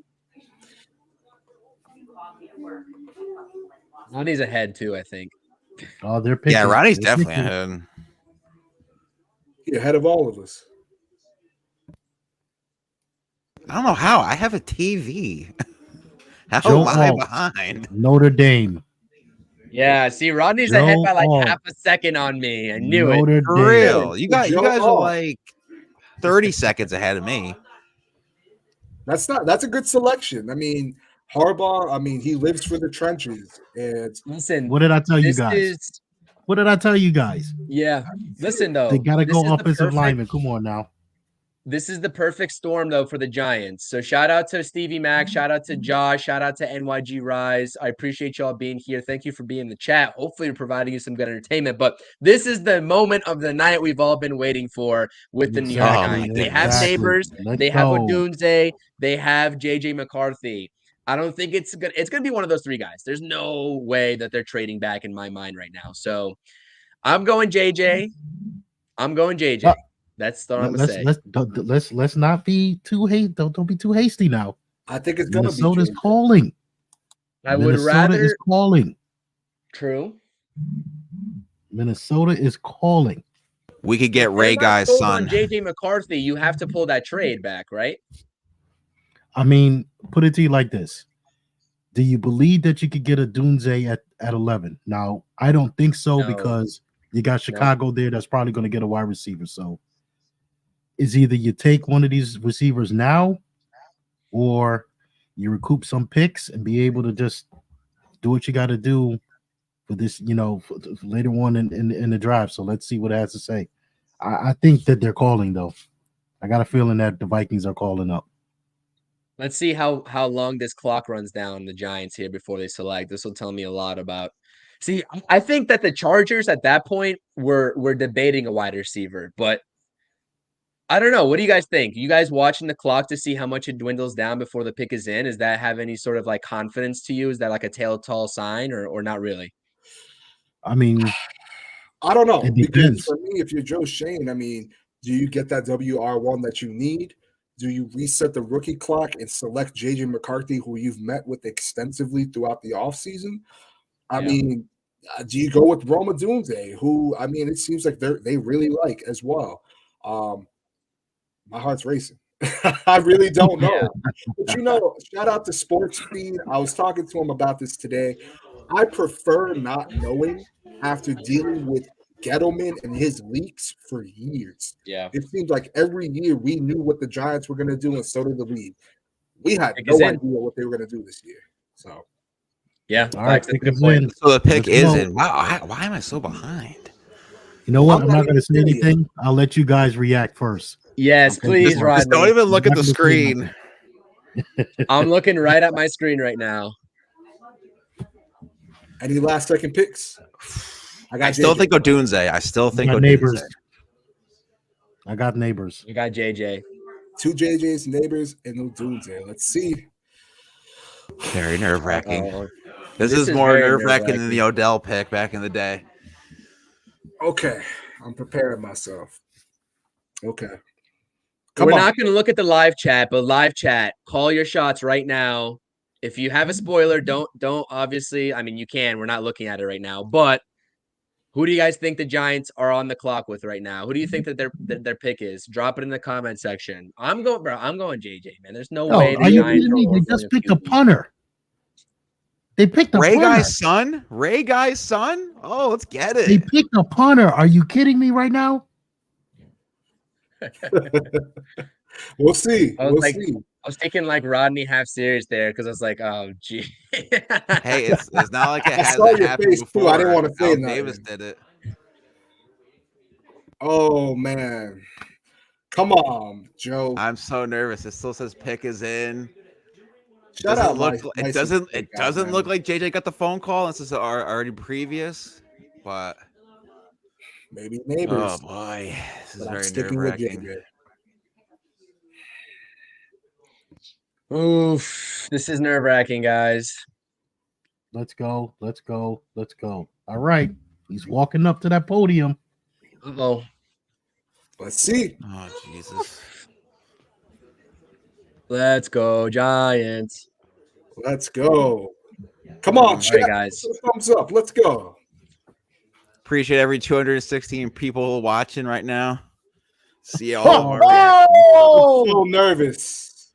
Ronnie's ahead too, I think. Oh, they're picking. Yeah, Ronnie's They're definitely picking. ahead. you're ahead of all of us. I don't know how. I have a TV. How Joe am I Alt, behind? Notre Dame. Yeah, see, Rodney's ahead Joe by like Alt, half a second on me. I knew it. Notre For Dame. real. You Joe guys are Alt. like 30 seconds ahead of me. That's a good selection. I mean, Harbaugh, I mean, he lives for the trenches. And Listen, What did I tell you this guys? is What did I tell you guys? yeah. Listen though, They gotta this go is the offensive perfect lineman. Come on now. This is the perfect storm, though, for the Giants. So shout out to Stevie Mac, shout out to Josh, shout out to NYG Rise. I appreciate y'all being here. Thank you for being in the chat. Hopefully, we're providing you some good entertainment. But this is the moment of the night we've all been waiting for with the New York Oh, my Giants. They have goodness. Neighbors, Let's they have go. Odunze, they have JJ McCarthy. I don't think it's gonna be one of those three guys. There's no way that they're trading back in my mind right now. So I'm going JJ. I'm going JJ. That's what I'm gonna say. Let's not be too hasty. Don't be too hasty now. I think it's going to be Minnesota's Jay. calling. I would Minnesota rather is calling. true. Minnesota is calling. We could get If Ray they're not Guy's sold son. on JJ McCarthy, you have to pull that trade back, right? I mean, put it to you like this. Do you believe that you could get a Dunze at 11? Now, I don't think so No. because you got Chicago there that's probably going to get a wide receiver. So it's either you take one of these receivers now or you recoup some picks and be able to just do what you got to do for this, for later on in the drive. So let's see what it has to say. I think that they're calling, though. I got a feeling that the Vikings are calling up. Let's see how long this clock runs down the Giants here before they select. This will tell me a lot about. See, I think that the Chargers at that point were debating a wide receiver, but I don't know. What do you guys think? You guys watching the clock to see how much it dwindles down before the pick is in? Does that have any sort of like confidence to you? Is that like a telltale sign or not really? I mean, I don't know. it Because depends. for me, if you're Joe Shane, I mean, do you get that WR1 that you need? Do you reset the rookie clock and select JJ McCarthy, who you've met with extensively throughout the offseason? I mean, do you go with Roma Dunze, who, I mean, it seems like they really like as well? My heart's racing. I really don't know. But, shout out to Sports Speed. I was talking to him about this today. I prefer not knowing after dealing with Gettleman and his leaks for years. Yeah. It seems like every year we knew what the Giants were going to do, and so did the league. We had Pick no is idea in. what they were going to do this year. So, Yeah. All right, That's a pick good is point. in. So the pick Let's is go. in. Wow, why am I so behind? You know what? I'm I'm not not going to say even saying anything. I'll let you guys react first. Yes, Okay, please, just Just don't Rodney. even look I'm at not the gonna say nothing. screen. I'm looking right at my screen right now. any last second picks? I still JJ. think Odunze. I still I think got Odunze. neighbors. I got neighbors. You got JJ. 2 JJ's, neighbors, and Odunze. Let's see. Very nerve wracking. Uh-oh. This is more nerve wracking than the Odell pick back in the day. Okay, I'm preparing myself. Okay. We're not going to look at the live chat, but live chat, call your shots right now. If you have a spoiler, don't obviously. I mean, you can. We're not looking at it right now, but who do you guys think the Giants are on the clock with right now? Who do you think that their pick is? Drop it in the comment section. I'm going JJ, man. There's no way the Are you Giants kidding me? are They just picked a punter. They picked a Ray punter. Guy's son? Ray Guy's son? Oh, let's get it. They picked a punter. Are you kidding me right now? We'll see. We'll see. I was taking like Rodney half serious there because I was like, oh, gee. Hey, it's not like it I saw hasn't your happened face, before. too. I didn't want to say Al nothing. Davis did it. Oh, man. Come on, Joe. I'm so nervous. It still says pick is in. Shout out It doesn't look like JJ got the phone call. This is already previous, but Maybe Oh Neighbors. boy, this is But I'm very sticking with nerve-wracking. JJ. Oof, this is nerve-wracking, guys. Let's go. Let's go. Let's go. All right. He's walking up to that podium. Uh-oh. Let's see. Oh Jesus! Let's go, Giants. Let's go. Come All on, right, chat. guys. Thumbs up. Let's go. Appreciate every 216 people watching right now. See all of Oh, our reactions. I'm so nervous.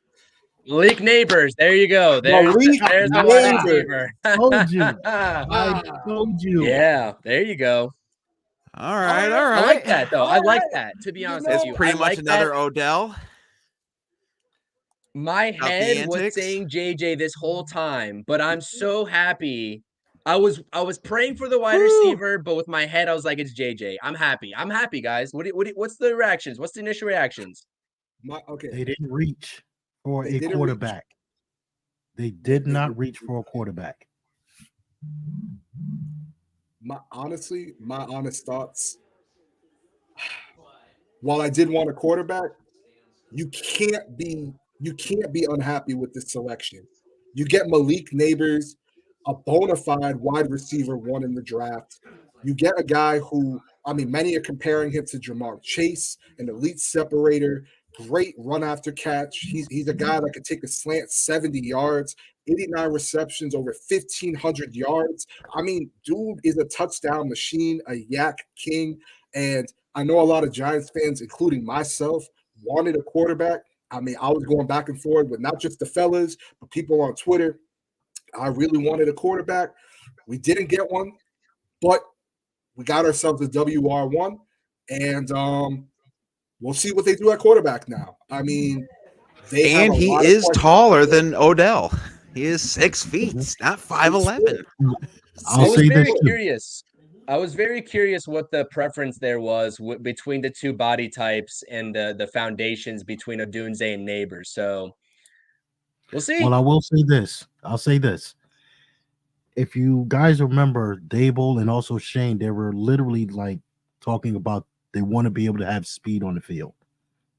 Malik Neighbors. There you go. Malik There's the wide Neighbors. receiver. Told you. I told you. Yeah, there you go. All right. I like that though. I like that. To be You honest know, with It's you, I pretty much like another that. Odell. My Without the head was antics. saying JJ this whole time, but I'm so happy. I was praying for the wide receiver, but with my head, I was like, it's JJ. I'm happy. I'm happy, guys. What's the reactions? What's the initial reactions? They didn't reach for They a didn't quarterback. They did not reach for a quarterback. My honest thoughts. While I did want a quarterback, you can't be unhappy with this selection. You get Malik Neighbors, a bona fide wide receiver one in the draft. You get a guy who, I mean, many are comparing him to Jamar Chase, an elite separator, great run after catch. He's a guy that could take a slant 70 yards, 89 receptions, over 1,500 yards. I mean, dude is a touchdown machine, a yak king. And I know a lot of Giants fans, including myself, wanted a quarterback. I mean, I was going back and forth with not just the fellas, but people on Twitter. I really wanted a quarterback. We didn't get one, but we got ourselves a WR1, and we'll see what they do at quarterback now. I mean, And he is taller than Odell. He is 6 feet, not 5'11. I'll say this too. Curious. I was very curious what the preference there was between the two body types and the foundations between Odunze and Neighbors. So we'll see. Well, I will say this. I'll say this. If you guys remember Dable and also Shane, they were literally like talking about they want to be able to have speed on the field.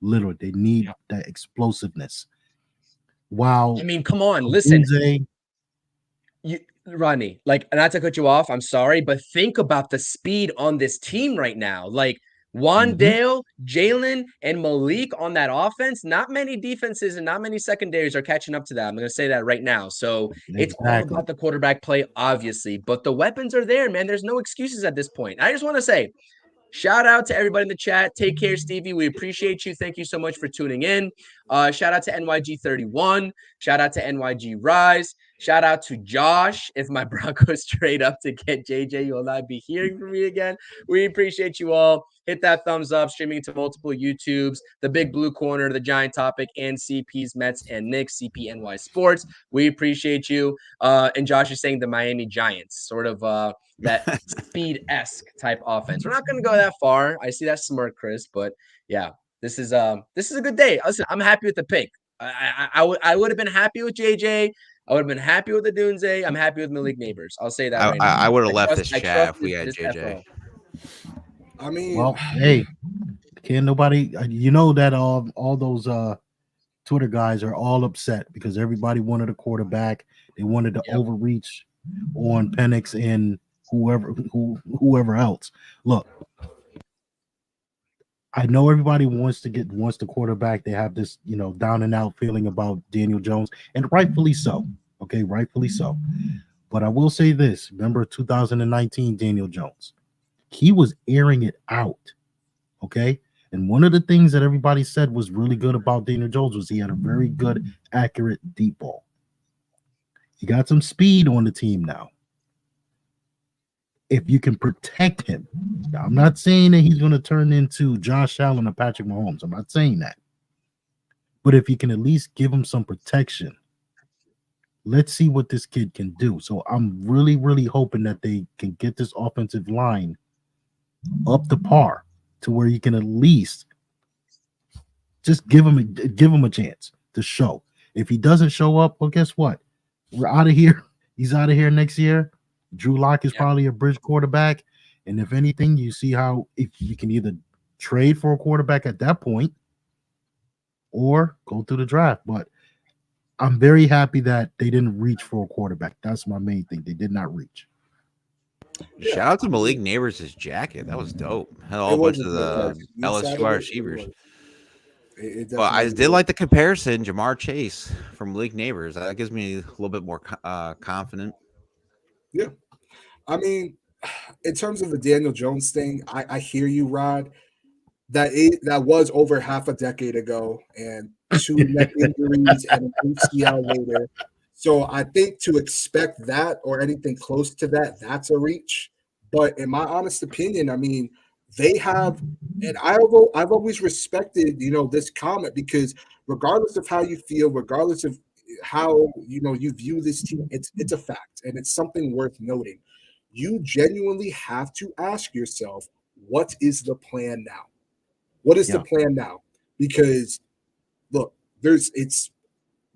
Literally, they need that explosiveness. Wow. I mean, come on, listen. Rodney, like, not to cut you off, I'm sorry, but think about the speed on this team right now. Like Wandale, Jalen, and Malik on that offense. Not many defenses and not many secondaries are catching up to that. I'm going to say that right now. So it's all about the quarterback play, obviously, but the weapons are there, man. There's no excuses at this point. I just want to say, shout out to everybody in the chat. Take care, Stevie. We appreciate you. Thank you so much for tuning in. Shout out to NYG31. Shout out to NYG Rise. Shout out to Josh. If my Broncos trade up to get JJ, you will not be hearing from me again. We appreciate you all. Hit that thumbs up, streaming to multiple YouTubes, the Big Blue Corner, the Giant Topic, and CP's Mets and Knicks, CPNY Sports. We appreciate you. And Josh is saying the Miami Giants, sort of that speed-esque type offense. We're not going to go that far. I see that smirk, Chris, but yeah, this is a good day. Listen, I'm happy with the pick. I would have been happy with JJ. I would have been happy with the Dunze. I'm happy with Malik Neighbors. I'll say that right now. I would have left this chat if we had JJ. FO. I mean, well, hey, can't nobody, you know that all those Twitter guys are all upset because everybody wanted a quarterback. They wanted to overreach on Penix and whoever else. Look, I know everybody wants the quarterback. They have this, down and out feeling about Daniel Jones, and rightfully so. Okay, rightfully so. But I will say this: remember 2019 Daniel Jones? He was airing it out. Okay, and one of the things that everybody said was really good about Daniel Jones was he had a very good, accurate deep ball. He got some speed on the team now. If you can protect him, now, I'm not saying that he's going to turn into Josh Allen or Patrick Mahomes. I'm not saying that. But if you can at least give him some protection, let's see what this kid can do. So I'm really, really hoping that they can get this offensive line up to par to where you can at least just give him a chance to show. If he doesn't show up, well, guess what? We're out of here. He's out of here next year. Drew Lock is probably a bridge quarterback, And if anything, you see how if you can either trade for a quarterback at that point or go through the draft. But I'm very happy that they didn't reach for a quarterback. That's my main thing. They did not reach. Shout out to Malik Neighbors' jacket. That was dope. Had It a was bunch a of good the jacket. LSU Inside wide of it receivers. was. It But I definitely did was. like the comparison, Jamar Chase from Malik Neighbors. That gives me a little bit more confident. Yeah. I mean, in terms of the Daniel Jones thing, I hear you, Rod. That was over half a decade ago, and 2 neck injuries and an ACL later. So I think to expect that or anything close to that, that's a reach. But in my honest opinion, I mean, they have, and I've always respected, this comment because regardless of how you feel, regardless of how you view this team, it's a fact and it's something worth noting. You genuinely have to ask yourself, what is the plan now? What is the Yeah. plan now? Because look, it's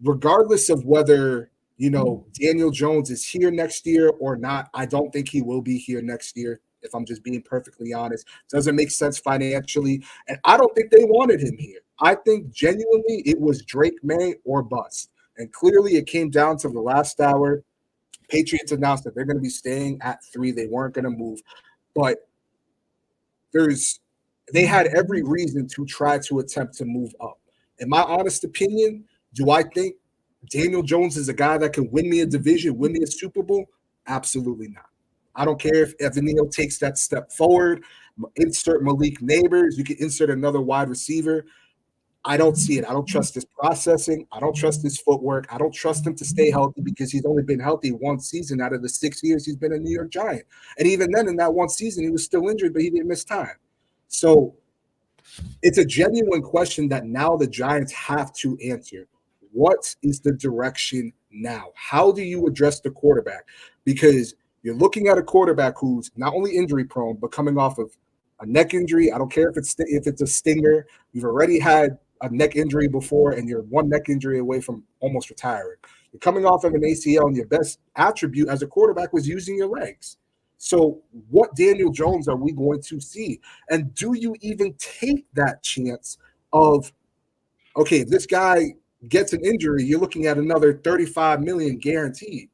regardless of whether Daniel Jones is here next year or not. I don't think he will be here next year. If I'm just being perfectly honest, doesn't make sense financially, and I don't think they wanted him here. I think genuinely it was Drake May or bust, and clearly it came down to the last hour. Patriots announced that they're going to be staying at 3. They weren't going to move, but they had every reason to try to attempt to move up. In my honest opinion, do I think Daniel Jones is a guy that can win me a division, win me a Super Bowl? Absolutely not. I don't care if Evan Neal takes that step forward. Insert Malik Neighbors. You can insert another wide receiver. I don't see it. I don't trust his processing. I don't trust his footwork. I don't trust him to stay healthy because he's only been healthy one season out of the 6 years he's been a New York Giant. And even then, in that one season, he was still injured, but he didn't miss time. So it's a genuine question that now the Giants have to answer. What is the direction now? How do you address the quarterback? Because you're looking at a quarterback who's not only injury prone, but coming off of a neck injury. I don't care if it's a stinger. You've already had a neck injury before, and you're one neck injury away from almost retiring. You're coming off of an ACL, and your best attribute as a quarterback was using your legs. So what Daniel Jones are we going to see? And do you even take that chance of, okay, if this guy gets an injury, you're looking at another $35 million guaranteed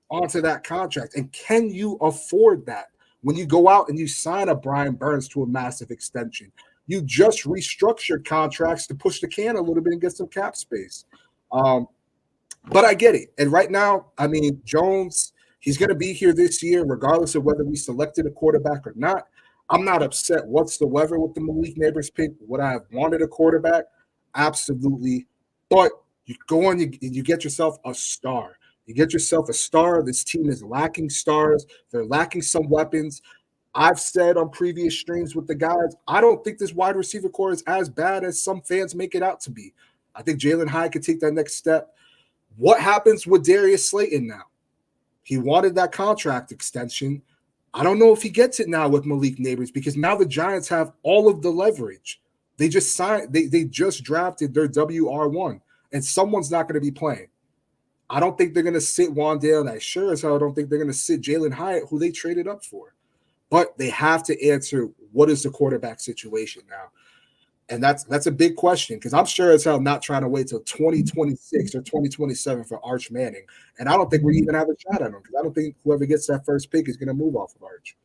onto that contract. And can you afford that when you go out and you sign a Brian Burns to a massive extension? You just restructured contracts to push the can a little bit and get some cap space. But I get it. And right now, I mean, Jones, he's going to be here this year, regardless of whether we selected a quarterback or not. I'm not upset whatsoever with the Malik Neighbors pick. Would I have wanted a quarterback? Absolutely. But you go on, you get yourself a star. You get yourself a star. This team is lacking stars. They're lacking some weapons. I've said on previous streams with the guys, I don't think this wide receiver core is as bad as some fans make it out to be. I think Jalen Hyde could take that next step. What happens with Darius Slayton now? He wanted that contract extension. I don't know if he gets it now with Malik Neighbors because now the Giants have all of the leverage. They just signed, they just drafted their WR1, and someone's not going to be playing. I don't think they're going to sit Wandale, and I sure as hell don't think they're going to sit Jalen Hyatt, who they traded up for. But they have to answer what is the quarterback situation now. And that's a big question because I'm sure as hell not trying to wait till 2026 or 2027 for Arch Manning. And I don't think we even have a shot at him because I don't think whoever gets that first pick is going to move off of Arch.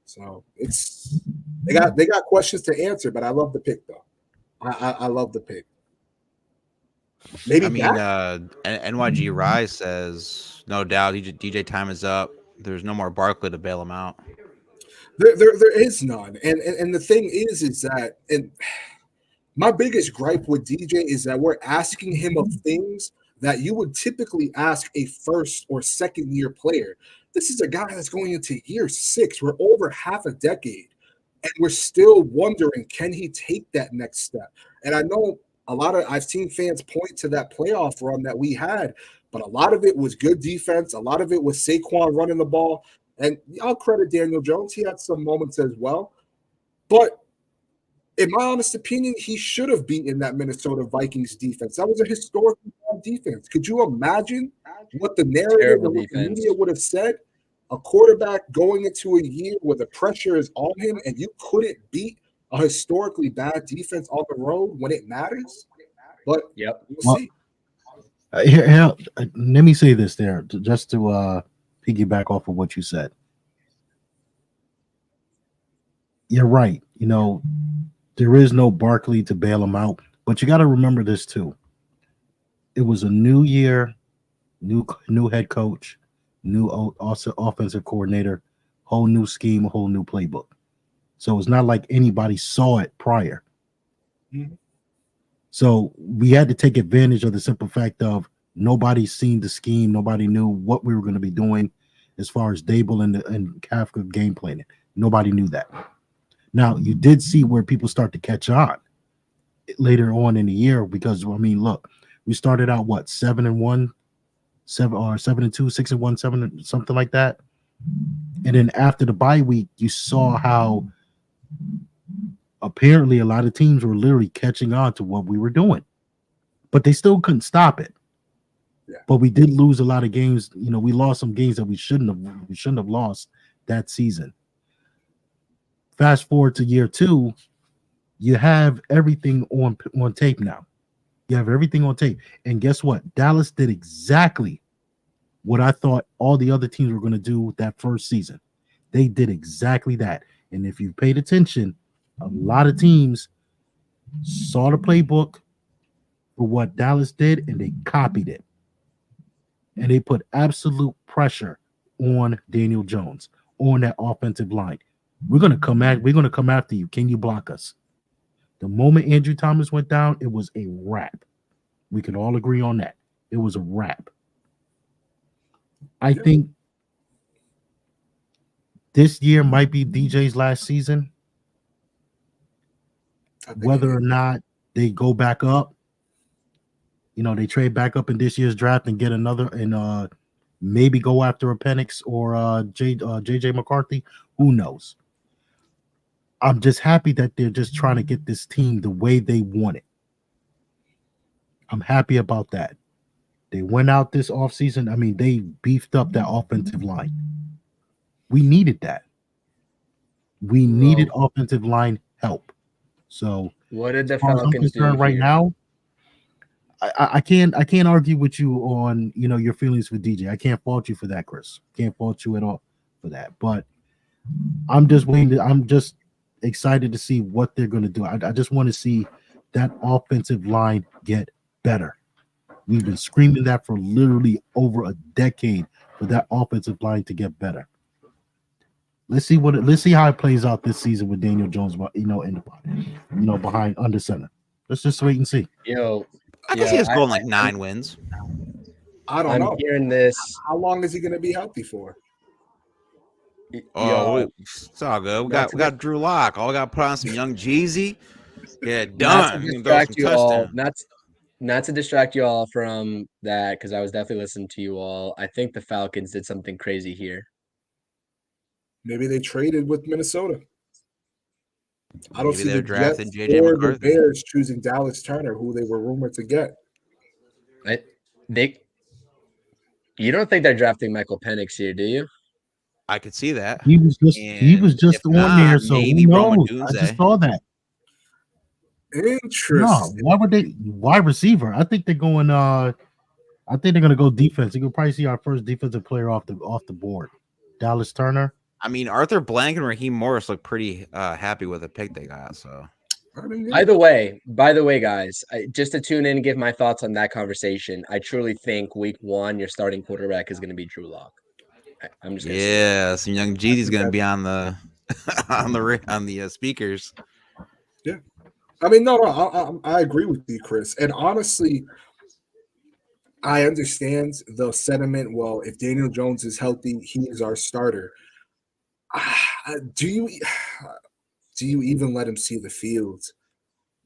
So they got questions to answer, but I love the pick though. I love the pick. Maybe I mean, NYG Rise says no doubt DJ time is up. There's no more Barkley to bail him out. There is none, and the thing is that and my biggest gripe with DJ is that we're asking him of things that you would typically ask a first or second year player. This is a guy that's going into year 6. We're over half a decade, and we're still wondering, can he take that next step? And I know I've seen fans point to that playoff run that we had, but a lot of it was good defense. A lot of it was Saquon running the ball. And I'll credit Daniel Jones. He had some moments as well. But in my honest opinion, he should have beaten that Minnesota Vikings defense. That was a historically bad defense. Could you imagine what the narrative and what the media would have said? A quarterback going into a year where the pressure is on him and you couldn't beat a historically bad defense on the road when it matters. But Yep. we'll Well, see. let me say this there, just to piggyback off of what you said. You're right. There is no Barkley to bail him out, but you got to remember this too. It was a new year, new head coach, new also offensive coordinator, whole new scheme, a whole new playbook. So it's not like anybody saw it prior. Mhm. So we had to take advantage of the simple fact of nobody's seen the scheme, nobody knew what we were going to be doing as far as Dable and Kafka game planning. Nobody knew that. Now you did see where people start to catch on later on in the year because look, we started out what 7-1, 7-2, 6-1, 7 something like that, and then after the bye week, you saw how apparently a lot of teams were literally catching on to what we were doing, but they still couldn't stop it. Yeah. But we did lose a lot of games. We lost some games that we shouldn't have lost that season. Fast forward to year 2, you have everything on tape now. You have everything on tape. And guess what? Dallas did exactly what I thought all the other teams were going to do that first season. They did exactly that. And if you paid attention, a lot of teams saw the playbook for what Dallas did and they copied it. And they put absolute pressure on Daniel Jones, on that offensive line. We're going to come after you. Can you block us? The moment Andrew Thomas went down, it was a wrap. We can all agree on that. It was a wrap. I think this year might be DJ's last season. Whether or not they go back up, they trade back up in this year's draft and get another and maybe go after a Penix or JJ McCarthy. Who knows? I'm just happy that they're just trying to get this team the way they want it. I'm happy about that. They went out this offseason. They beefed up that offensive line. We needed that. We needed offensive line help. So What did the as far as I'm Falcons do concerned right here? now, I can't argue with you on your feelings for DJ. I can't fault you for that, Chris. Can't fault you at all for that. But I'm just waiting. I'm just excited to see what they're going to do. I just want to see that offensive line get better. We've been screaming that for literally over a decade for that offensive line to get better. Let's see how it plays out this season with Daniel Jones, in the behind under center. Let's just wait and see. I can see us going like 9 wins. I don't I'm know. hearing this. How long is he going to be healthy for? It's all good. We got Drew Lock. All we got to put on some young Jeezy. Yeah, Not to done. distract you all. Not to distract you all from that because I was definitely listening to you all. I think the Falcons did something crazy here. Maybe they traded with Minnesota. I don't see the drafting Jets JJ or McCarthy. the Bears choosing Dallas Turner, who they were rumored to get. You don't think they're drafting Michael Penix here, do you? I could see that. He was just on there, so who knows? I just saw that. Interesting. No, why would they? Wide receiver? I think they're going. I think they're going to go defense. You can probably see our first defensive player off the board, Dallas Turner. Arthur Blank and Raheem Morris look pretty happy with the pick they got. So, by the way, guys, just to tune in and give my thoughts on that conversation, I truly think week 1 your starting quarterback is going to be Drew Lock. I'm just gonna some young Jeezy's going to be on the on the speakers. Yeah, no, I agree with you, Chris. And honestly, I understand the sentiment. Well, if Daniel Jones is healthy, he is our starter. Do you even let him see the field?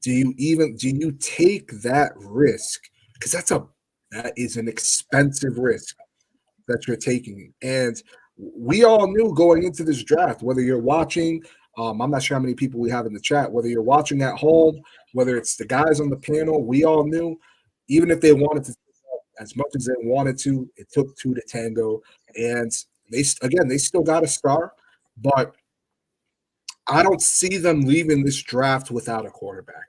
Do you take that risk? Because that is an expensive risk that you're taking. And we all knew going into this draft, whether you're watching, I'm not sure how many people we have in the chat, whether you're watching at home, whether it's the guys on the panel, we all knew, even if they wanted to, as much as they wanted to, it took 2 to tango. And they still got a star, but I don't see them leaving this draft without a quarterback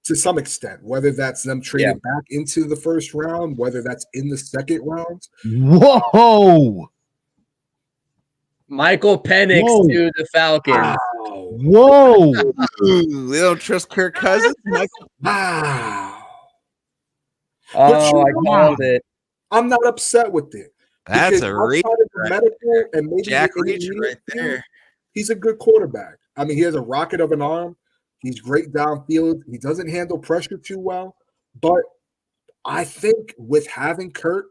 to some extent, whether that's them trading back into the first round, whether that's in the second round. Whoa. Michael Penix to the Falcons. Whoa. They don't trust Kirk Cousins? Wow. Oh, I called it. I'm not upset with it. That's a reach. Medical and maybe Jack Reach right there. He's a good quarterback. I mean, he has a rocket of an arm. He's great downfield. He doesn't handle pressure too well. But I think with having Kurt,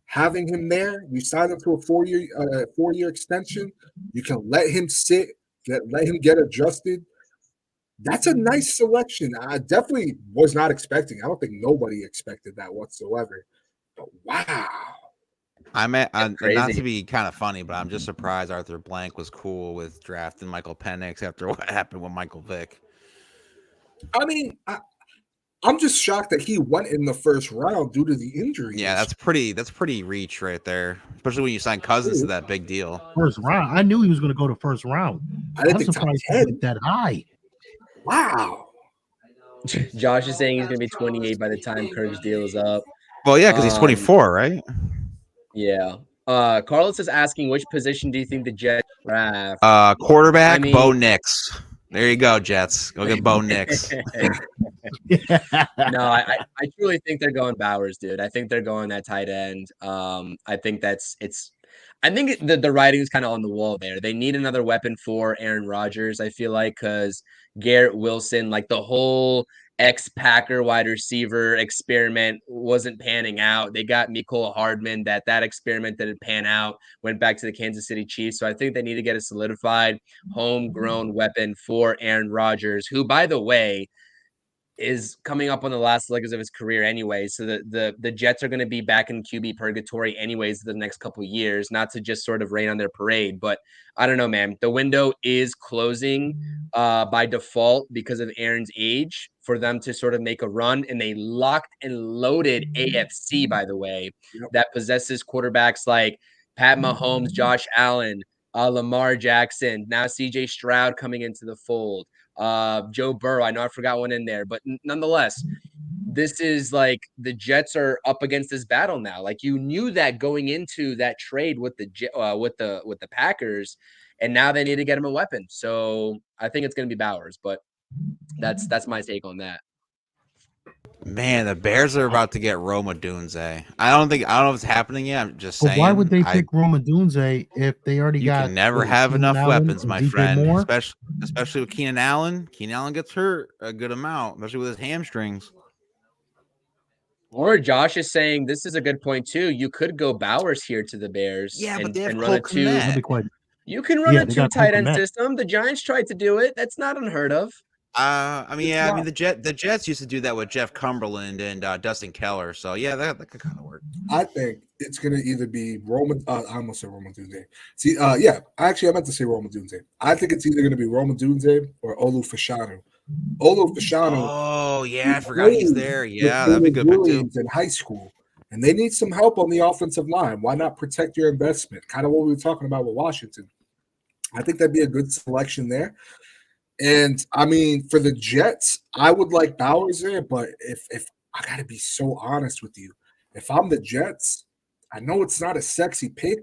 having him there, you sign him to a 4-year extension. You can let him sit, let him get adjusted. That's a nice selection. I definitely was not expecting. I don't think nobody expected that whatsoever. But wow. Not to be kind of funny, but I'm just surprised Arthur Blank was cool with drafting Michael Penix after what happened with Michael Vick. I mean, I'm just shocked that he went in the first round due to the injury. Yeah, that's pretty reach right there, especially when you sign Cousins to that big deal. First round. I knew he was going to go to first round. I'm surprised he went that high. Wow. Josh is saying he's going to be 28 by the time Kirk's deal is up. Well, yeah, because he's 24, right? Yeah. Carlos is asking, which position do you think the Jets draft? Quarterback, Bo Nix. There you go, Jets. Go get Bo Nix. No, I truly think they're going Bowers, dude. I think they're going that tight end. I think I think the writing's kind of on the wall there. They need another weapon for Aaron Rodgers, I feel like, because Garrett Wilson, like the whole ex-Packer wide receiver experiment wasn't panning out. They got Mecole Hardman. That experiment didn't pan out, went back to the Kansas City Chiefs. So I think they need to get a solidified homegrown weapon for Aaron Rodgers, who, by the way, is coming up on the last legs of his career anyway. So the Jets are going to be back in QB purgatory anyways the next couple of years, not to just sort of rain on their parade. But I don't know, man. The window is closing by default because of Aaron's age for them to sort of make a run. And they locked and loaded AFC, by the way, that possesses quarterbacks like Pat Mahomes, Josh Allen, Lamar Jackson, now CJ Stroud coming into the fold. Joe Burrow, I know I forgot one in there, but nonetheless, this is like the Jets are up against this battle now. Like you knew that going into that trade with the Packers, and now they need to get him a weapon. So I think it's going to be Bowers, but that's my take on that. Man, the Bears are about to get Rome Odunze. I don't know if it's happening yet. I'm just saying. Why would they pick Rome Odunze if they already got? You can never have enough weapons, my friend. Especially with Keenan Allen. Keenan Allen gets hurt a good amount, especially with his hamstrings. Or Josh is saying this is a good point too. You could go Bowers here to the Bears. Yeah, but they have run a two. You can run a 2 tight end system. The Giants tried to do it. That's not unheard of. The Jets used to do that with Jeff Cumberland and Dustin Keller. So yeah, that could kind of work. I think it's gonna either be Roman. I almost said Roman Dunze. See, yeah, actually, I meant to say Roman Dunze. I think it's either gonna be Roman Dunze or Olu Fashanu. Olu Fashanu. Oh yeah, I forgot he's there. Yeah, that'd be good pick too. In high school, and they need some help on the offensive line. Why not protect your investment? Kind of what we were talking about with Washington. I think that'd be a good selection there. And I mean, for the Jets, I would like Bowers there, but if I gotta be so honest with you, if I'm the Jets, I know it's not a sexy pick,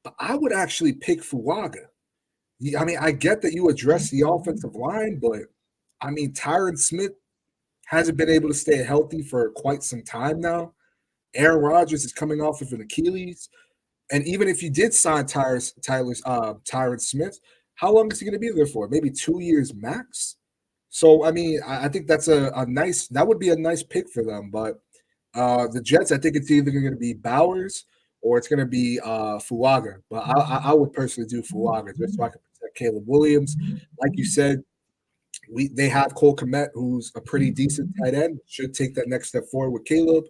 but I would actually pick Fuaga. I mean, I get that you address the offensive line, but I mean, Tyron Smith hasn't been able to stay healthy for quite some time now. Aaron Rodgers is coming off of an Achilles, and even if you did sign Tyron Smith, how long is he going to be there for? Maybe 2 years max. So, I mean, I think that's that would be a nice pick for them. But the Jets, I think it's either going to be Bowers or it's going to be Fuaga. But I would personally do Fuaga just so I can protect Caleb Williams. Like you said, they have Cole Kmet, who's a pretty decent tight end, should take that next step forward with Caleb.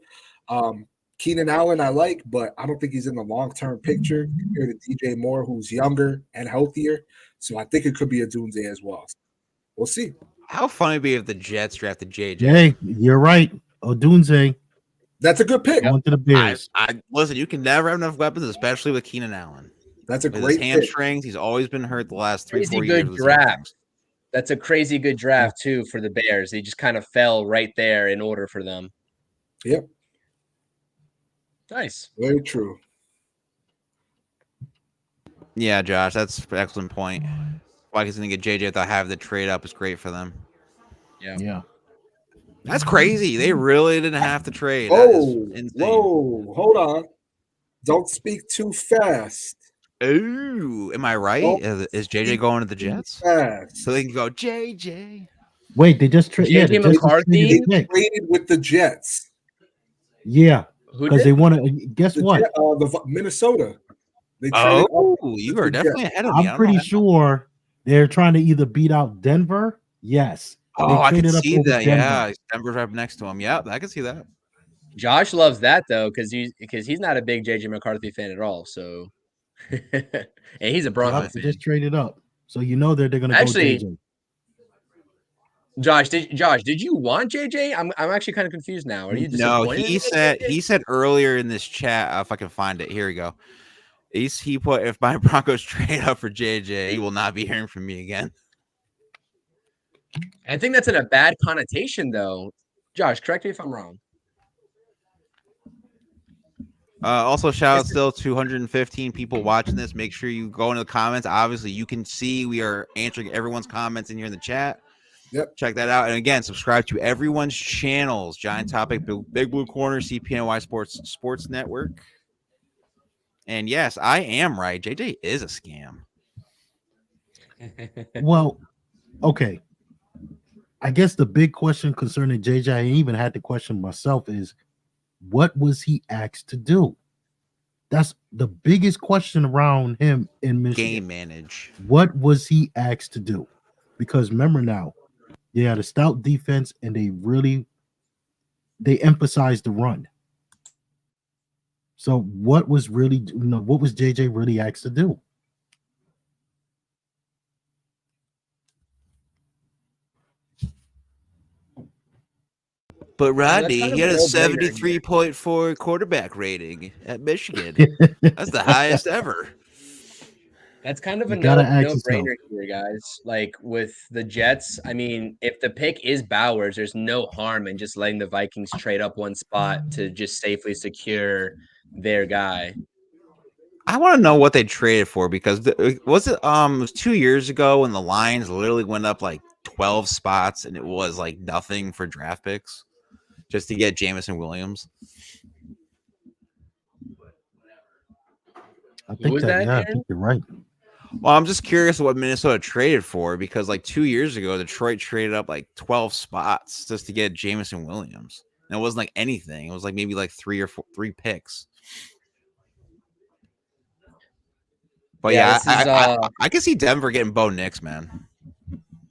Keenan Allen I like, but I don't think he's in the long-term picture compared to DJ Moore, who's younger and healthier. So I think it could be a Dunze as well. We'll see. How funny would it be if the Jets drafted JJ? Hey, you're right. Odunze. That's a good pick. I went to the Bears. I listen. You can never have enough weapons, especially with Keenan Allen. That's a With great his hamstrings, he's always been hurt the last 3-4 Crazy years. good With his draft. hamstrings. That's a crazy good draft too for the Bears. They just kind of fell right there in order for them. Yep. Nice. Very true. Yeah, Josh, that's an excellent point. Why he's going to get JJ without having the trade up is great for them. Yeah. That's crazy. They really didn't have to trade. Oh, that is insane. whoa, hold on. Don't speak too fast. Ooh, am I right? Is JJ going to the Jets? Fast. So they can go JJ. Wait, they just traded. Yeah, JJ they just McCarthy? traded the pick. Traded with the Jets. Yeah, Who because did? they want to. Guess what? The Minnesota. They traded Oh, up you with are the definitely Jets. ahead of me. I'm pretty sure they're trying to either beat out Denver. Yes. Oh, They I can traded up see over that. Denver. Yeah, Denver's right next to him. Yep, I can see that. Josh loves that though, because he's not a big JJ McCarthy fan at all. So, and he's a Bronco Yep, they fan. just traded up, so you know they're going to Actually, go JJ. Josh, did you want JJ? I'm actually kind of confused now. Are you No, disappointed? he said earlier in this chat, if I can find it, here we go. He put, if my Broncos trade up for JJ, he will not be hearing from me again. I think that's in a bad connotation though. Josh, correct me if I'm wrong. Also, shout out still to 215 people watching this. Make sure you go into the comments. Obviously, you can see we are answering everyone's comments in here in the chat. Yep. Check that out. And again, subscribe to everyone's channels. Giant Topic, Big Blue Corner, CPNY Sports Network. And yes, I am right. JJ is a scam. Well, okay. I guess the big question concerning JJ, I even had to question myself, is what was he asked to do? That's the biggest question around him in Michigan. Game manage. What was he asked to do? Because remember now, they had a stout defense and they emphasized the run. So what was JJ really asked to do? But Rodney, kind of he had a no-brainer here. 73.4 quarterback rating at Michigan. That's the highest ever. That's kind of a You gotta ask no-brainer here, guys. Like with the Jets, I mean, if the pick is Bowers, there's no harm in just letting the Vikings trade up one spot to just safely secure their guy. I want to know what they traded for, because it was 2 years ago when the Lions literally went up like 12 spots and it was like nothing for draft picks just to get Jameson Williams. I think I think you're right. Well, I'm just curious what Minnesota traded for, because like 2 years ago, Detroit traded up like 12 spots just to get Jameson Williams. And it wasn't like anything. It was like maybe like 3 picks. But yeah, I can see Denver getting Bo Nix, man.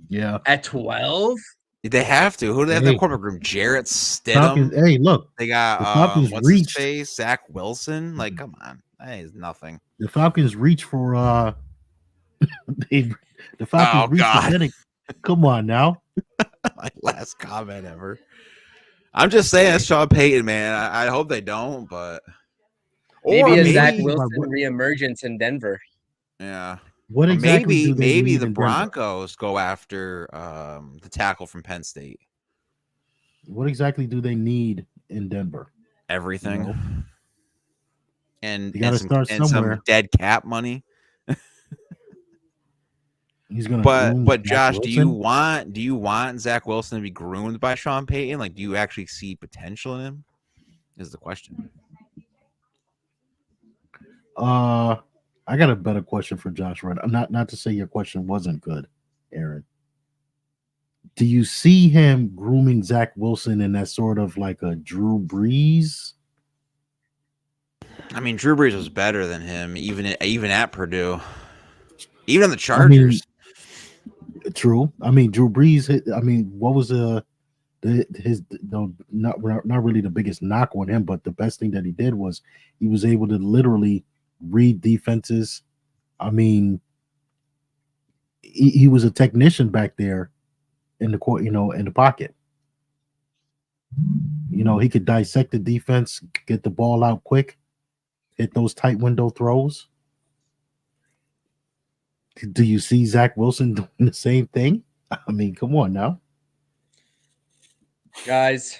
Yeah. At 12? They have to. Who do they have in the corporate room? Jarrett Stidham. Falcons, hey, look. They got the Falcons what's his face? Zach Wilson. Like, come on. That is nothing. The Falcons reach for the Falcons reach for Penix. Come on now. My last comment ever. I'm just saying, it's Sean Payton, man. I hope they don't, but maybe a Zach Wilson reemergence in Denver. Yeah. What exactly maybe the Broncos go after the tackle from Penn State. What exactly do they need in Denver? Everything. You know? And some dead cap money. He's gonna. But Josh, do you want Zach Wilson to be groomed by Sean Payton? Like, do you actually see potential in him? Is the question. I got a better question for Josh. Right, not to say your question wasn't good, Aaron. Do you see him grooming Zach Wilson in that sort of like a Drew Brees? I mean, Drew Brees was better than him, even at Purdue, even on the Chargers. True. I mean, Drew Brees. I mean, what was not really the biggest knock on him, but the best thing that he did was he was able to literally read defenses. I mean, he was a technician back there in the court, in the pocket. You know, he could dissect the defense, get the ball out quick, hit those tight window throws. Do you see Zach Wilson doing the same thing? I mean, come on now. Guys,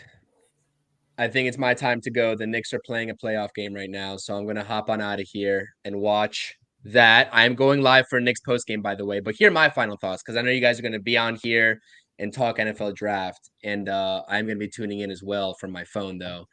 I think it's my time to go. The Knicks are playing a playoff game right now, so I'm going to hop on out of here and watch that. I'm going live for a Knicks post game, by the way. But here are my final thoughts, because I know you guys are going to be on here and talk NFL draft, and I'm going to be tuning in as well from my phone, though.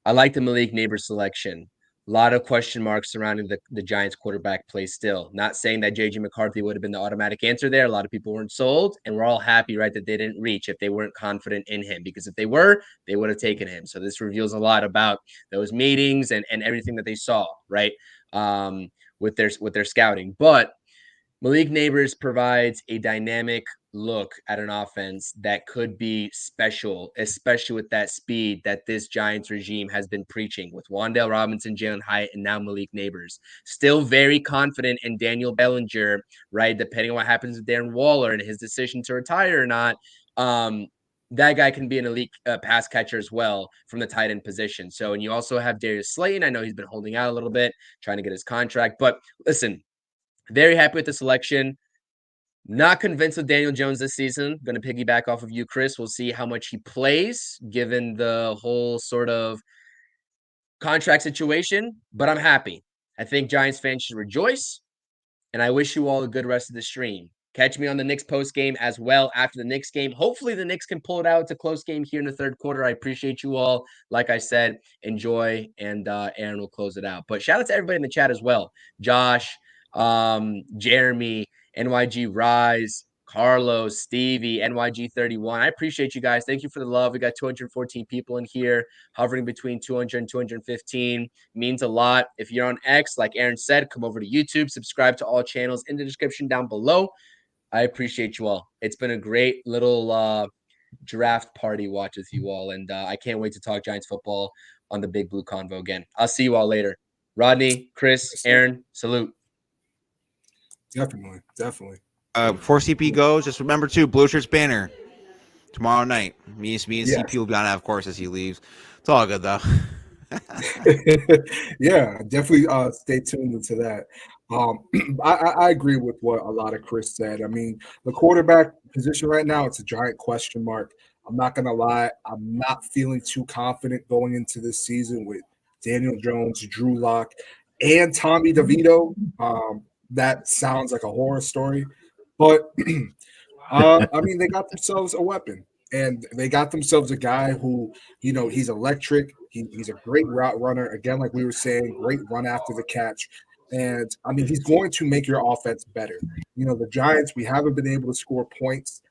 I like the Malik Neighbors selection. A lot of question marks surrounding the Giants quarterback play still. Not saying that J.J. McCarthy would have been the automatic answer there. A lot of people weren't sold, and we're all happy, right, that they didn't reach if they weren't confident in him, because if they were, they would have taken him. So this reveals a lot about those meetings and everything that they saw, right, with their scouting. But Malik Neighbors provides a dynamic look at an offense that could be special, especially with that speed that this Giants regime has been preaching with Wan'Dale Robinson, Jalen Hyatt, and now Malik Neighbors. Still very confident in Daniel Bellinger, right? Depending on what happens with Darren Waller and his decision to retire or not. That guy can be an elite pass catcher as well from the tight end position. So, and you also have Darius Slayton. I know he's been holding out a little bit, trying to get his contract. But listen, very happy with the selection. Not convinced with Daniel Jones this season. Going to piggyback off of you, Chris. We'll see how much he plays given the whole sort of contract situation, but I'm happy. I think Giants fans should rejoice, and I wish you all a good rest of the stream. Catch me on the Knicks post game as well after the Knicks game. Hopefully, the Knicks can pull it out. It's a close game here in the third quarter. I appreciate you all. Like I said, enjoy, and Aaron will close it out. But shout out to everybody in the chat as well. Josh, Jeremy, NYG Rise, Carlos, Stevie, NYG31. I appreciate you guys. Thank you for the love. We got 214 people in here, hovering between 200 and 215. Means a lot. If you're on X, like Aaron said, come over to YouTube, subscribe to all channels in the description down below. I appreciate you all. It's been a great little draft party watch with you all, and I can't wait to talk Giants football on the Big Blue Convo again. I'll see you all later. Rodney, Chris, Aaron, salute. Definitely. Before CP goes, just remember too, Blue Shirts banner tomorrow night. Me and CP will be on that, of course, as he leaves. It's all good though. Yeah, definitely stay tuned into that. I agree with what a lot of Chris said. I mean, the quarterback position right now, it's a giant question mark. I'm not going to lie. I'm not feeling too confident going into this season with Daniel Jones, Drew Lock, and Tommy DeVito. That sounds like a horror story. But, I mean, they got themselves a weapon. And they got themselves a guy who, you know, he's electric. He's a great route runner. Again, like we were saying, great run after the catch. And, I mean, he's going to make your offense better. You know, the Giants, we haven't been able to score points.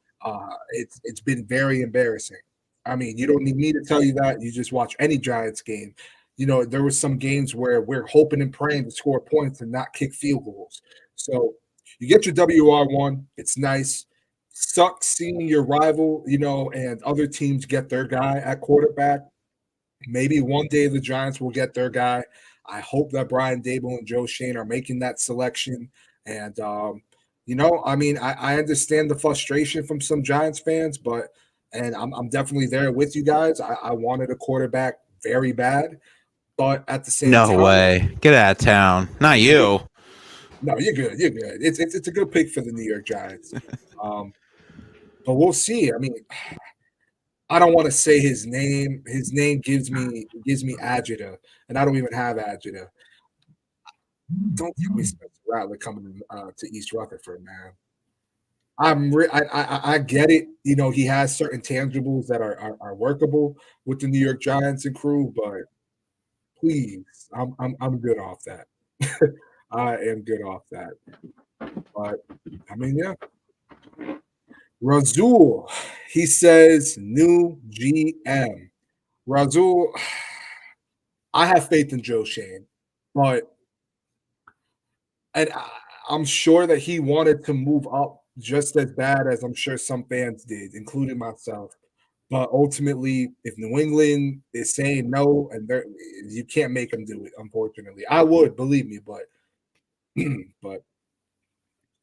It's been very embarrassing. I mean, you don't need me to tell you that. You just watch any Giants game. You know, there was some games where we're hoping and praying to score points and not kick field goals. So you get your WR1. It's nice. Sucks seeing your rival, you know, and other teams get their guy at quarterback. Maybe one day the Giants will get their guy. I hope that Brian Dable and Joe Shane are making that selection. And, you know, I mean, I understand the frustration from some Giants fans, but and I'm definitely there with you guys. I wanted a quarterback very bad, but at the same time, No way. Get out of town. Not you. No, you're good. You're good. It's a good pick for the New York Giants. But we'll see. I mean, I don't want to say his name. His name gives me agita, and I don't even have agita. Don't tell me Spencer Rattler coming to East Rutherford, man. I get it. You know, he has certain tangibles that are workable with the New York Giants and crew, but please, I'm good off that. I am good off that. But I mean, yeah. Razul, he says new GM. Razul, I have faith in Joe Shane, but I'm sure that he wanted to move up just as bad as I'm sure some fans did, including myself. But ultimately, if New England is saying no, and you can't make them do it, unfortunately. I would, believe me, but but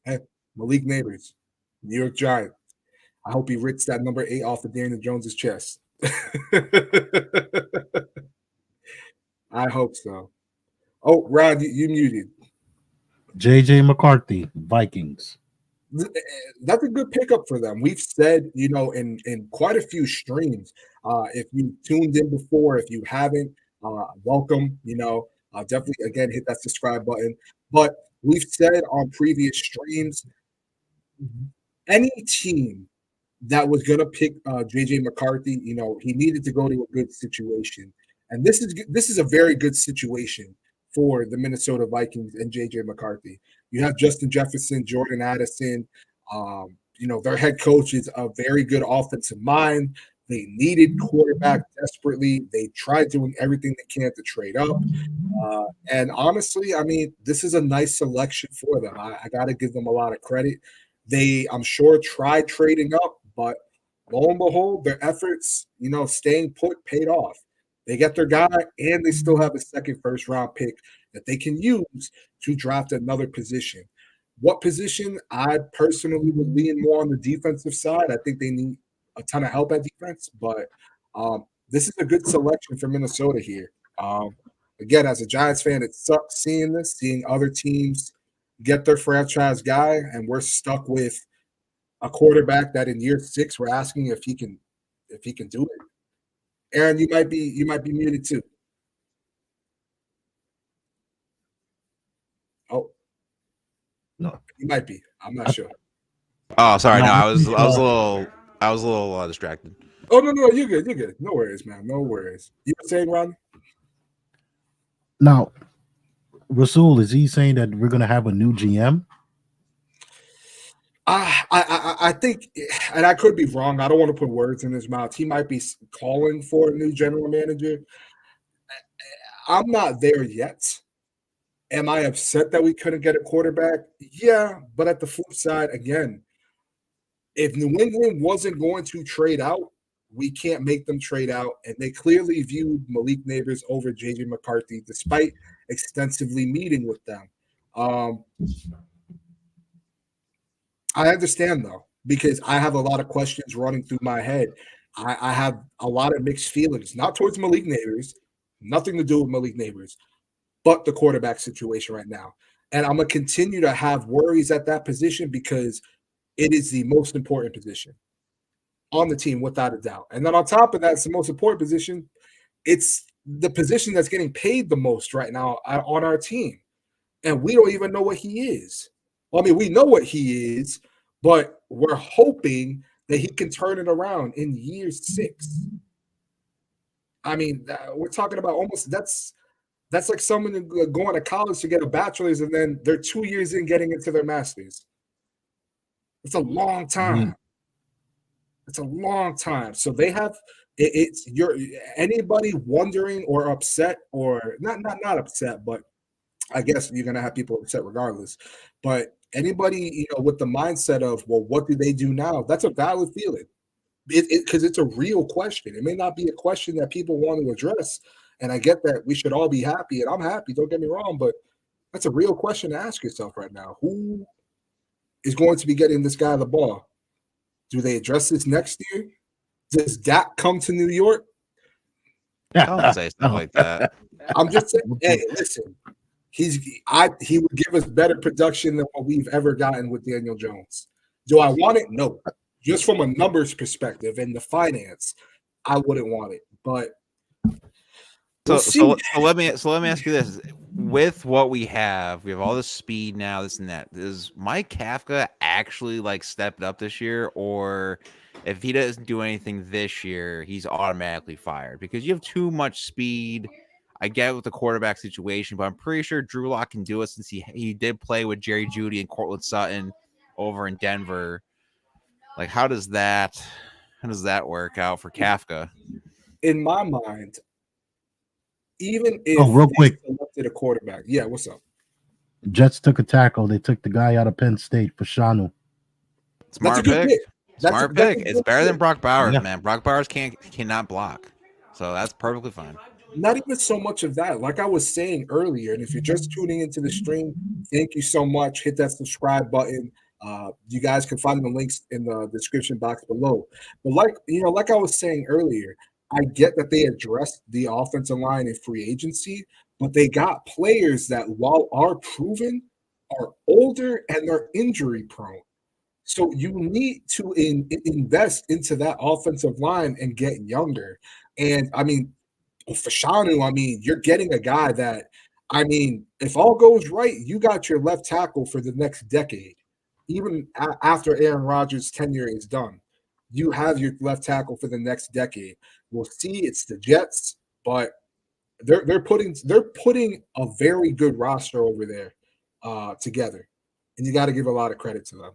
hey, Malik Neighbors, New York Giants. I hope he rips that number 8 off of Daniel Jones's chest. I hope so. Oh, Rod, you muted. JJ McCarthy, Vikings. That's a good pickup for them. We've said, in quite a few streams. If you tuned in before, if you haven't, welcome. Definitely again hit that subscribe button. But we've said on previous streams, any team that was going to pick JJ McCarthy, he needed to go to a good situation, and this is a very good situation for the Minnesota Vikings and JJ McCarthy. You have Justin Jefferson, Jordan Addison. Their head coach is a very good offensive mind. They needed quarterback desperately. They tried doing everything they can to trade up. And honestly, I mean, this is a nice selection for them. I got to give them a lot of credit. They, I'm sure, tried trading up, but lo and behold, their efforts, staying put paid off. They get their guy, and they still have a second first-round pick that they can use to draft another position. What position? I personally would lean more on the defensive side. I think they need a ton of help at defense, but this is a good selection for Minnesota here. Again, as a Giants fan, it sucks seeing other teams get their franchise guy, and we're stuck with a quarterback that in year 6 we're asking if he can do it. Aaron, you might be muted too. Oh, No, you might be. I'm not sure. Oh, sorry. No, No, I was I a little distracted. Oh no, you're good. You're good. No worries, man. No worries. You were saying, Ron? Now, Rasul, is he saying that we're going to have a new GM? I think, and I could be wrong. I don't want to put words in his mouth. He might be calling for a new general manager. I'm not there yet. Am I upset that we couldn't get a quarterback? Yeah, but at the flip side, again, if New England wasn't going to trade out, we can't make them trade out. And they clearly viewed Malik Neighbors over JJ McCarthy, despite extensively meeting with them. I understand, though, because I have a lot of questions running through my head. I have a lot of mixed feelings, not towards Malik Neighbors, nothing to do with Malik Neighbors, but the quarterback situation right now. And I'm going to continue to have worries at that position because it is the most important position on the team, without a doubt. And then on top of that, it's the most important position. It's the position that's getting paid the most right now on our team. And we don't even know what he is. Well, I mean, we know what he is, but we're hoping that he can turn it around in year 6. I mean, we're talking about almost that's like someone going to college to get a bachelor's and then they're 2 years in getting into their master's. It's a long time. It's a long time. So they have it's anybody wondering or upset or not upset, but I guess you're gonna have people upset regardless. But anybody, with the mindset of, well, what do they do now? That's a valid feeling. Because it's a real question. It may not be a question that people want to address. And I get that we should all be happy, and I'm happy, don't get me wrong, but that's a real question to ask yourself right now. Who is going to be getting this guy the ball? Do they address this next year? Does Dak come to New York? Don't say stuff like that. I'm just saying, hey, listen, he would give us better production than what we've ever gotten with Daniel Jones. Do I want it? No. Just from a numbers perspective and the finance, I wouldn't want it. But so let me ask you this: with what we have all this speed now, this and that. Does Mike Kafka actually step it up this year, or if he doesn't do anything this year, he's automatically fired because you have too much speed? I get with the quarterback situation, but I'm pretty sure Drew Lock can do it since he did play with Jerry Jeudy and Cortland Sutton over in Denver. How does that work out for Kafka? In my mind, even if real quick, selected a quarterback, yeah, what's up? Jets took a tackle. They took the guy out of Penn State for Shanu. Smart pick. Smart pick. It's better than Brock Bowers, man. Brock Bowers cannot block, so that's perfectly fine. Not even so much of that. Like I was saying earlier, and if you're just tuning into the stream, thank you so much. Hit that subscribe button. You guys can find the links in the description box below. But like I was saying earlier, I get that they addressed the offensive line in free agency, but they got players that, while are proven, are older and they're injury prone. So you need to invest into that offensive line and get younger. And I mean, for Shanu, I mean, you're getting a guy that, I mean, if all goes right, you got your left tackle for the next decade. Even after Aaron Rodgers' tenure is done, you have your left tackle for the next decade. We'll see. It's the Jets, but they're putting a very good roster over there together, and you got to give a lot of credit to them.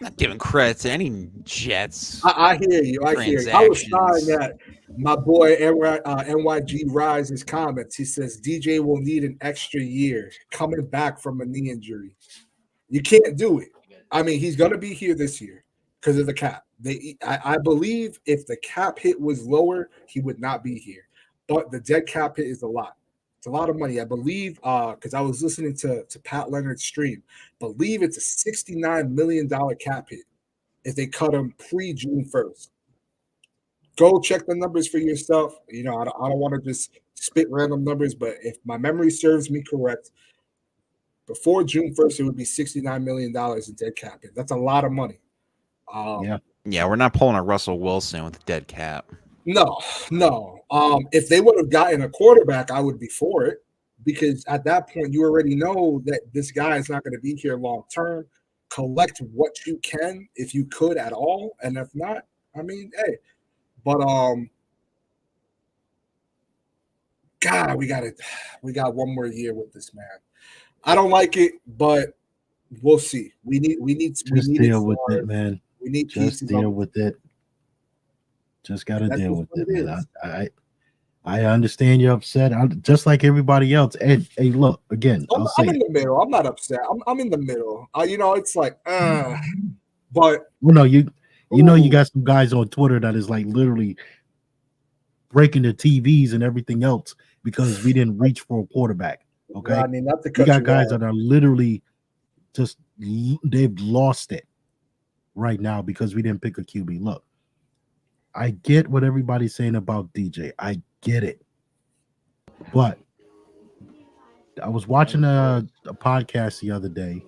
Not giving credit to any Jets. I hear you. I hear you. I was sighing at my boy NYG Rise's comments. He says DJ will need an extra year coming back from a knee injury. You can't do it. I mean, he's going to be here this year because of the cap. I believe if the cap hit was lower, he would not be here. But the dead cap hit is a lot. It's a lot of money. I believe, because I was listening to Pat Leonard's stream, believe it's a $69 million cap hit if they cut him pre-June 1st. Go check the numbers for yourself. You know, I don't want to just spit random numbers, but if my memory serves me correct, before June 1st, it would be $69 million in dead cap hit. That's a lot of money. Yeah, we're not pulling a Russell Wilson with a dead cap. No. If they would have gotten a quarterback, I would be for it, because at that point you already know that this guy is not going to be here long term. Collect what you can if you could at all, and if not, I mean, hey. But God, we got one more year with this man. I don't like it, but we'll see. We need to deal with it, man. We need just deal with it. Just got to deal with it, man. I understand you're upset. Just like everybody else. And hey, look, again, I'm in the middle. I'm not upset. I'm in the middle. You know, it's like, but no, you know, you got some guys on Twitter that is like literally breaking the TVs and everything else because we didn't reach for a quarterback. Okay, I mean, not to cut you got guys that are literally just they've lost it right now because we didn't pick a QB. Look, I get what everybody's saying about DJ. I get it. But I was watching a podcast the other day,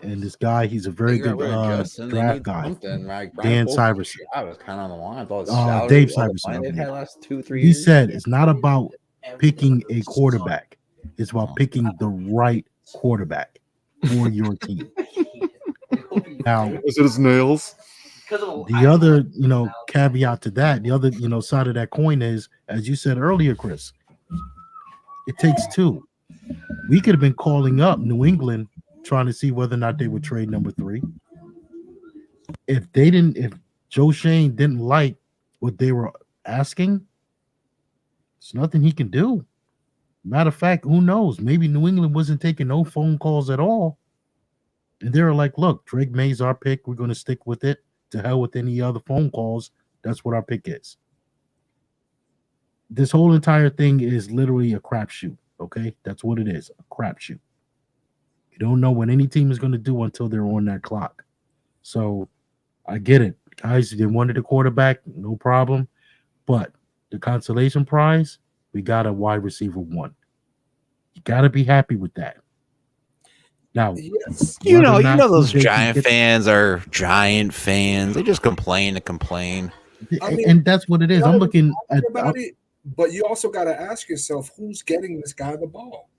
and this guy, he's a very good draft guy. Dan Syverson. I was kind of on the line. I thought Dave Syverson. They've had last 2-3 he years. said it's not about picking a quarterback. It's about picking the right quarterback for your team. Now, is it his nails? The other, caveat to that, the other, side of that coin is, as you said earlier, Chris, it takes two. We could have been calling up New England trying to see whether or not they would trade number 3. If Joe Shane didn't like what they were asking, there's nothing he can do. Matter of fact, who knows? Maybe New England wasn't taking no phone calls at all. And they were like, look, Drake May's our pick. We're going to stick with it. To hell with any other phone calls. That's what our pick is. This whole entire thing is literally a crapshoot. Okay, that's what it is, a crapshoot. You don't know what any team is going to do until they're on that clock. So I get it, guys. They wanted a quarterback, no problem. But the consolation prize, we got a wide receiver 1. You got to be happy with that. Now, yes. you know those Giant fans are Giant fans. They just complain to complain. And that's what it is. I'm looking at it, but you also got to ask yourself, who's getting this guy the ball?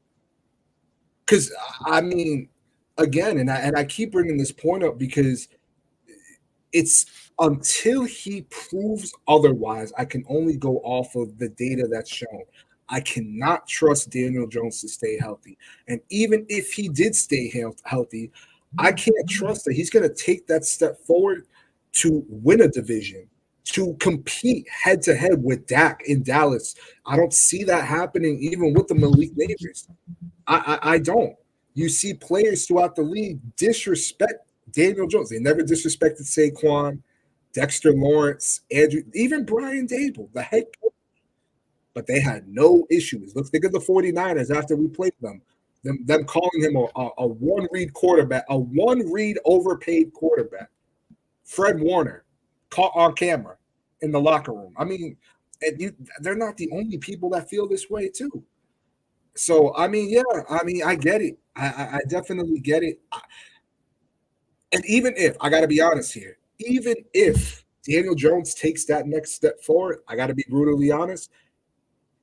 Because, I mean, again, and I keep bringing this point up because it's until he proves otherwise, I can only go off of the data that's shown. I cannot trust Daniel Jones to stay healthy. And even if he did stay healthy, I can't trust that he's going to take that step forward to win a division, to compete head-to-head with Dak in Dallas. I don't see that happening even with the Malik Neighbors. I don't. You see players throughout the league disrespect Daniel Jones. They never disrespected Saquon, Dexter Lawrence, Andrew, even Brian Dable, the head coach. But they had no issues. Let's think of the 49ers after we played them. Them calling him a one-read quarterback, a one-read overpaid quarterback. Fred Warner caught on camera in the locker room. I mean, they're not the only people that feel this way too. So I mean, yeah, I mean, I get it. I definitely get it. And even if I got to be honest here, even if Daniel Jones takes that next step forward, I got to be brutally honest.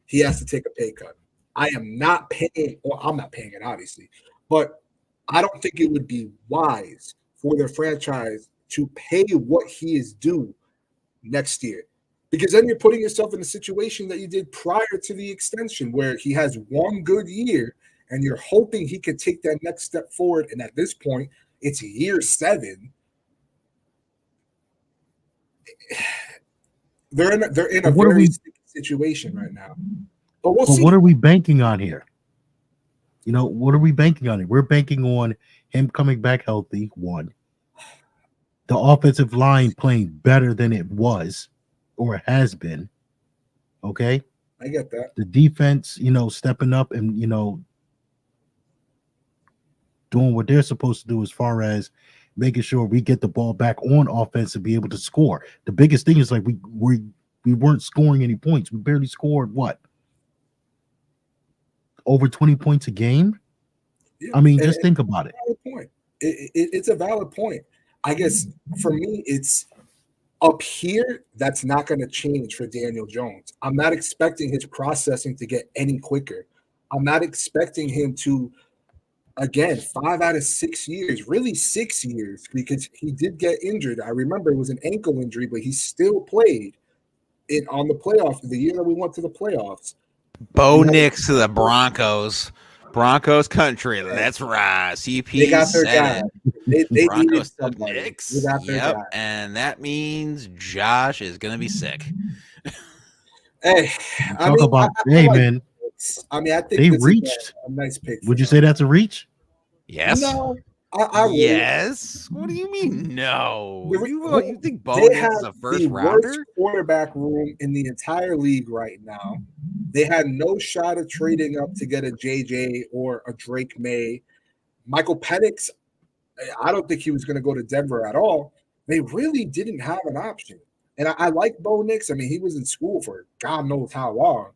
He has to take a pay cut. I am not paying, or I'm not paying it, obviously, but I don't think it would be wise for their franchise to pay what he is due next year. Because then you're putting yourself in a situation that you did prior to the extension where he has one good year and you're hoping he can take that next step forward. And at this point, it's year 7. They're in a very sticky situation right now. But we'll see. What are we banking on here? You know, what are we banking on here? We're banking on him coming back healthy, one. The offensive line playing better than it was or has been. Okay? I get that. The defense, stepping up and, doing what they're supposed to do as far as making sure we get the ball back on offense to be able to score. The biggest thing is like we weren't scoring any points. We barely scored what? Over 20 points a game? Yeah, I mean, just think about it. Point. It's a valid point. I guess for me, it's up here. That's not going to change for Daniel Jones. I'm not expecting his processing to get any quicker. I'm not expecting him to, again, 5 out of 6 years, really 6 years, because he did get injured. I remember it was an ankle injury, but he still played on the playoff the year that we went to the playoffs. Bo Nix to the Broncos. Broncos country. Let's ride. CP. They got their guy. They Broncos took Nix. They got their guy. And that means Josh is gonna be sick. Hey, I think they reached a nice pick. Would you say that's a reach? Yes. No. Yes. What do you mean? No. You think Bo Nix is a first rounder? Worst quarterback room in the entire league right now. They had no shot of trading up to get a JJ or a Drake May. Michael Penix, I don't think he was going to go to Denver at all. They really didn't have an option. And I like Bo Nix. I mean, he was in school for God knows how long.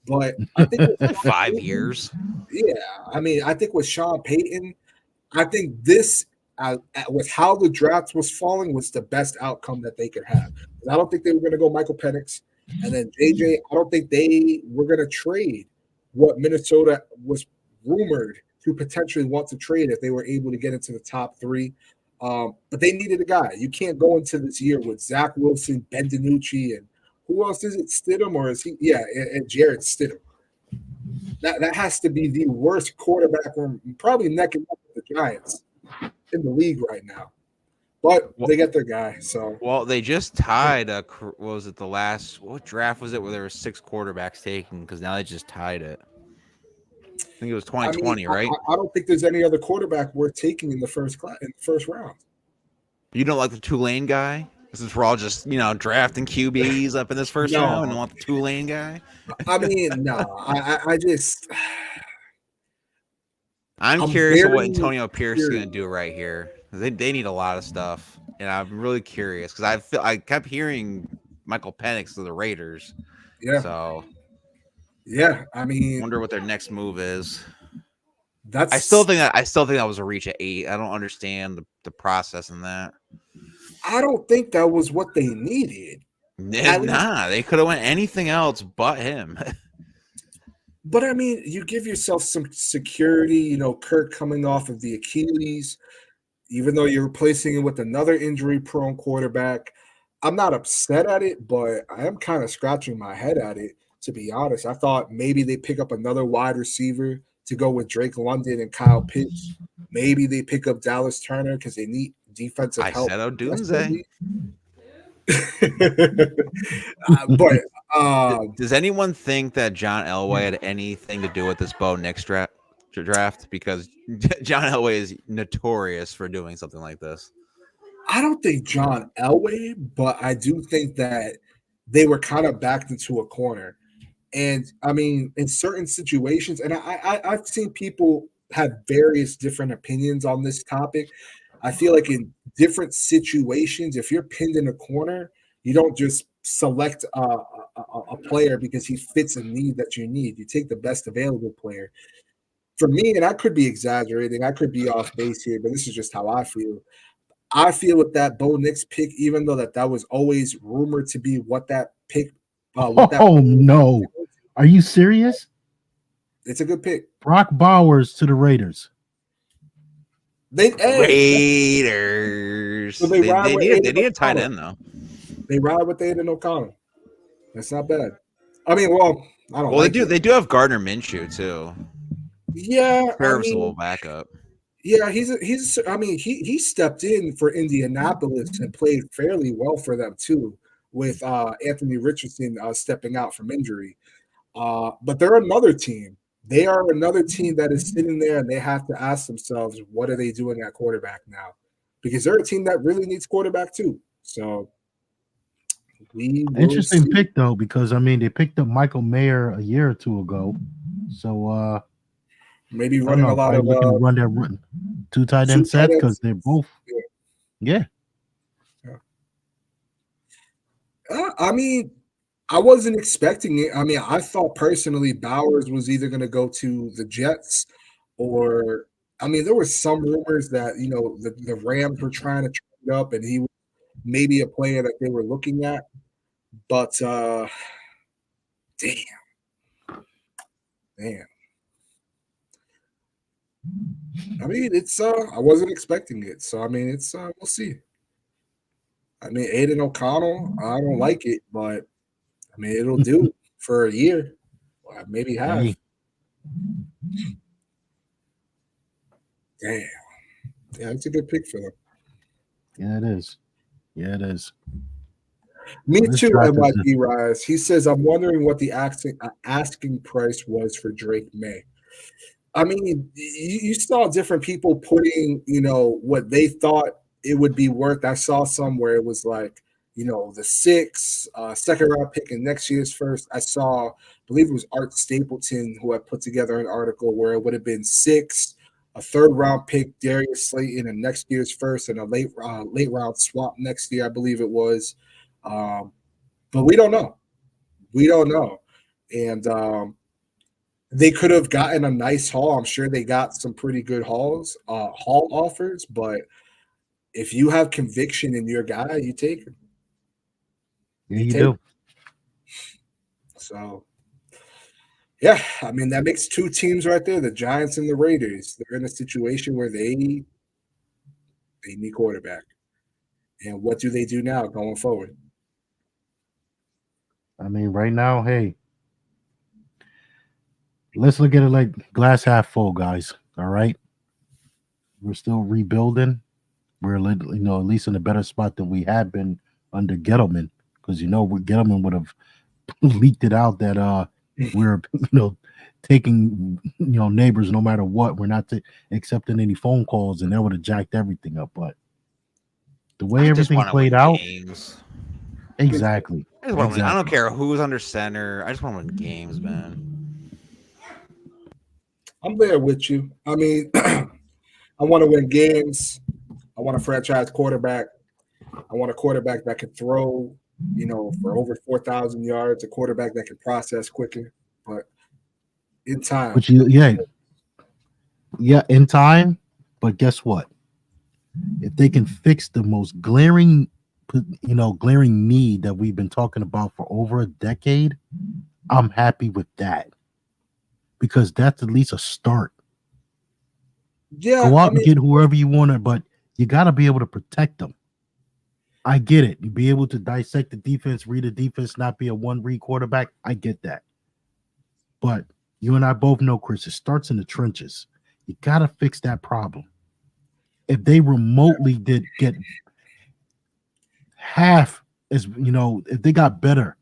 But I think 5 years. Yeah. I mean, I think with Sean Payton, I think this, with how the draft was falling, was the best outcome that they could have. I don't think they were going to go Michael Penix. And then JJ, I don't think they were going to trade what Minnesota was rumored to potentially want to trade if they were able to get into the top 3. But they needed a guy. You can't go into this year with Zach Wilson, Ben DiNucci, and who else is it? Stidham, or is he? Yeah, and Jarrett Stidham. That has to be the worst quarterback room, probably neck and neck with the Giants in the league right now. But they get their guy. So they just tied what was it, what draft was it where there were 6 quarterbacks taken? Because now they just tied it. I think it was 2020, right? I don't think there's any other quarterback worth taking in the first round. You don't like the Tulane guy? Since we're all just drafting QBs up in this first round and want the Tulane guy. I mean, no. I'm curious what Antonio Pierce is going to do right here. They need a lot of stuff, and I'm really curious because I kept hearing Michael Penix to the Raiders. Yeah. So. Yeah, I mean, wonder what their next move is. I still think that was a reach at 8. I don't understand the process in that. I don't think that was what they needed. They could have went anything else but him. But I mean, you give yourself some security. Kirk coming off of the Achilles, even though you're replacing him with another injury-prone quarterback. I'm not upset at it, but I am kind of scratching my head at it. To be honest, I thought maybe they pick up another wide receiver to go with Drake London and Kyle Pitts. Maybe they pick up Dallas Turner because they need defensive help. I said Odunze. But does anyone think that John Elway had anything to do with this Bo Nix draft? Because John Elway is notorious for doing something like this. I don't think John Elway, but I do think that they were kind of backed into a corner. And I mean, in certain situations, and I've seen people have various different opinions on this topic. I feel like in different situations, if you're pinned in a corner, you don't just select a player because he fits a need that you need. You take the best available player. For me, and I could be exaggerating, I could be off base here, but this is just how I feel. I feel with that Bo Nix pick, even though that was always rumored to be what that pick, what that Oh no, are you serious? it's a good pick. Brock Bowers to the Raiders. Raiders. So they ride with They need a tight end though. They ride with Aiden O'Connell. That's not bad. I mean, well, I don't. Well, like they do. it. They do have Gardner Minshew too. Yeah, Serviceable backup. Yeah, he's. I mean, he stepped in for Indianapolis and played fairly well for them too, with Anthony Richardson stepping out from injury. But they're another team. They are another team that is sitting there, and they have to ask themselves, what are they doing at quarterback now? Because they're a team that really needs quarterback too. So interesting pick though, because I mean they picked up Michael Mayer a year or two ago. So maybe running a lot of looking to run that two tight end set because they're both yeah. I mean, I wasn't expecting it. I mean, I thought personally Bowers was either going to go to the Jets or, I mean, there were some rumors that, the Rams were trying to trade up and he was maybe a player that they were looking at. But, damn. I mean, it's, I wasn't expecting it. So, I mean, it's, we'll see. I mean, Aiden O'Connell, I don't like it, but I mean, it'll do for a year, maybe half. Hey. Damn. Yeah, it's a good pick for them. Yeah, it is. Yeah, it is. Me too, MYD Rise. He says, I'm wondering what the asking price was for Drake May. I mean, you saw different people putting, what they thought it would be worth. I saw some where it was like, the second round pick in next year's first. I believe it was Art Stapleton who had put together an article where it would have been 6, a third round pick, Darius Slayton, and next year's first, and a late round swap next year, I believe it was. But we don't know. And they could have gotten a nice haul. I'm sure they got some pretty good haul offers, but if you have conviction in your guy, you take him. Yeah, you do. So, yeah, I mean, that makes 2 teams right there, the Giants and the Raiders. They're in a situation where they need quarterback. And what do they do now going forward? I mean, right now, hey, let's look at it like glass half full, guys. All right. We're still rebuilding. We're, at least in a better spot than we had been under Gettleman. Because Gettleman would have leaked it out that we're taking neighbors no matter what. We're not accepting any phone calls, and that would have jacked everything up. But the way everything played out, exactly. I don't care who's under center. I just want to win games, man. I'm there with you. I mean, I want to win games. I want a franchise quarterback. I want a quarterback that can throw, for over 4,000 yards, a quarterback that can process quicker. But in time. But in time. But guess what? If they can fix the most glaring need that we've been talking about for over a decade, I'm happy with that. Because that's at least a start. Yeah. Go out and get whoever you want to, but you got to be able to protect them. I get it. You be able to dissect the defense, read the defense, not be a one-read quarterback. I get that. But you and I both know, Chris, it starts in the trenches. You got to fix that problem. If they remotely did get half as, if they got better,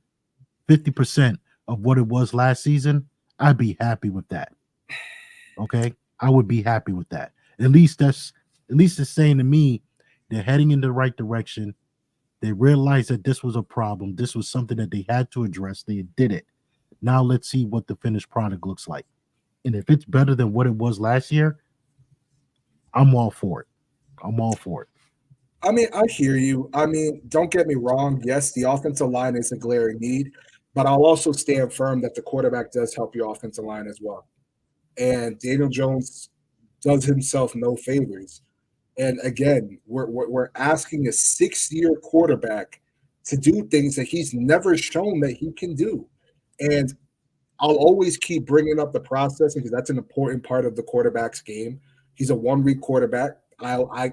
50% of what it was last season, I'd be happy with that. Okay? I would be happy with that. At least it's saying to me they're heading in the right direction. They realized that this was a problem. This was something that they had to address. They did it. Now let's see what the finished product looks like. And if it's better than what it was last year, I'm all for it. I'm all for it. I mean, I hear you. I mean, don't get me wrong. Yes, the offensive line is a glaring need, but I'll also stand firm that the quarterback does help your offensive line as well. And Daniel Jones does himself no favors. And again, we're asking a 6-year quarterback to do things that he's never shown that he can do. And I'll always keep bringing up the process because that's an important part of the quarterback's game. He's a one-week quarterback. I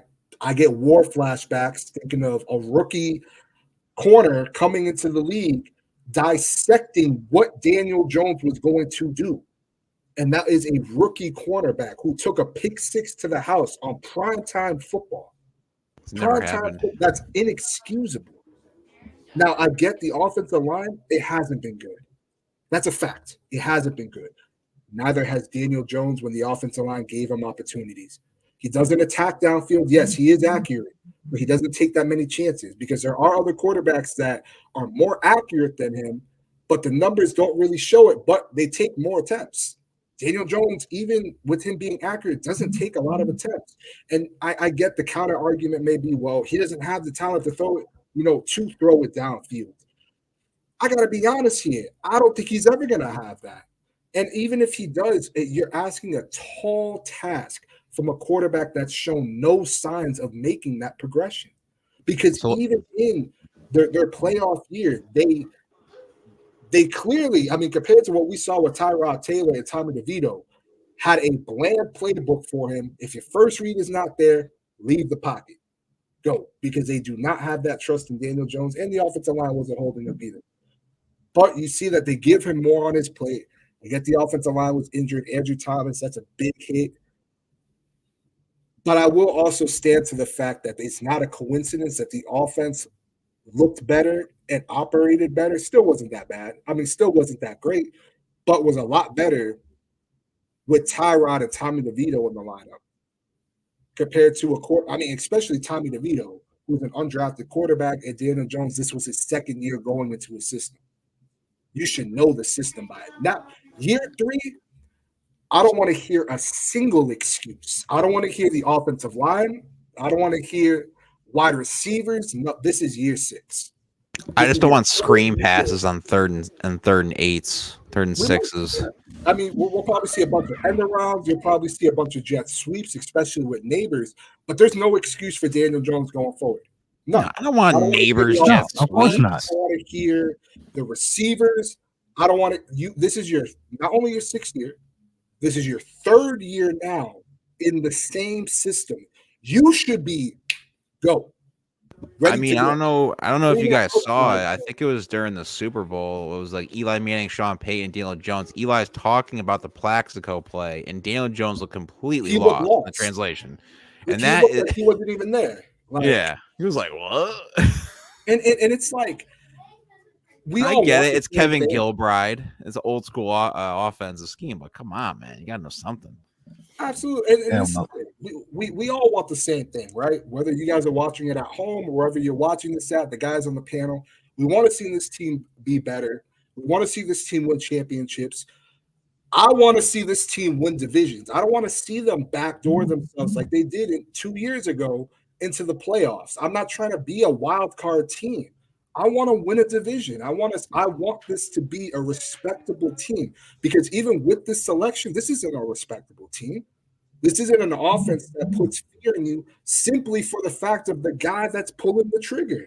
get war flashbacks thinking of a rookie corner coming into the league dissecting what Daniel Jones was going to do. And that is a rookie cornerback who took a pick six to the house on primetime football. It's never Primetime happened. football, that's inexcusable. Now, I get the offensive line. It hasn't been good. That's a fact. It hasn't been good. Neither has Daniel Jones when the offensive line gave him opportunities. He doesn't attack downfield. Yes, he is accurate, but he doesn't take that many chances because there are other quarterbacks that are more accurate than him, but the numbers don't really show it, but they take more attempts. Daniel Jones, even with him being accurate, doesn't take a lot of attempts. And I get the counter argument may be, well, he doesn't have the talent to throw it, to throw it downfield. I got to be honest here. I don't think he's ever going to have that. And even if he does, you're asking a tall task from a quarterback that's shown no signs of making that progression. Because even in their playoff year, they clearly, I mean, compared to what we saw with Tyrod Taylor and Tommy DeVito, had a bland playbook for him. If your first read is not there, leave the pocket. Go. Because they do not have that trust in Daniel Jones, and the offensive line wasn't holding up either. But you see that they give him more on his plate. I get the offensive line was injured. Andrew Thomas, that's a big hit. But I will also stand to the fact that it's not a coincidence that the offense looked better and operated better. Still wasn't that bad. I mean, still wasn't that great, but was a lot better with Tyrod and Tommy DeVito in the lineup compared to especially Tommy DeVito, who's an undrafted quarterback, and Daniel Jones, this was his second year going into his system. You should know the system by it. Now, year 3, I don't want to hear a single excuse. I don't want to hear the offensive line. I don't want to hear wide receivers. No, this is year 6. I just don't want screen passes on third and 8s, third and 6s. I mean, we'll probably see a bunch of end arounds. You'll probably see a bunch of jet sweeps, especially with neighbors. But there's no excuse for Daniel Jones going forward. No, I don't want neighbors jet sweeps. Of course not. I want to hear the receivers. I don't want to. This is not only your 6th year. This is your 3rd year now in the same system. You should be go. I mean, I don't know if you guys saw it. I think it was during the Super Bowl. It was like Eli Manning, Sean Payton, Daniel Jones. Eli's talking about the Plaxico play, and Daniel Jones looked completely lost in the translation. And he wasn't even there. Yeah, he was like, "What?" And it's like I get it. It's Kevin Gilbride. It's an old school offensive scheme, but come on, man, you gotta know something. Absolutely. And we all want the same thing, right? Whether you guys are watching it at home or wherever you're watching this at, the guys on the panel, we want to see this team be better. We want to see this team win championships. I want to see this team win divisions. I don't want to see them backdoor themselves like they did 2 years ago into the playoffs. I'm not trying to be a wild card team. I want to win a division. I want this to be a respectable team, because even with this selection, this isn't a respectable team. This isn't an offense that puts fear in you simply for the fact of the guy that's pulling the trigger.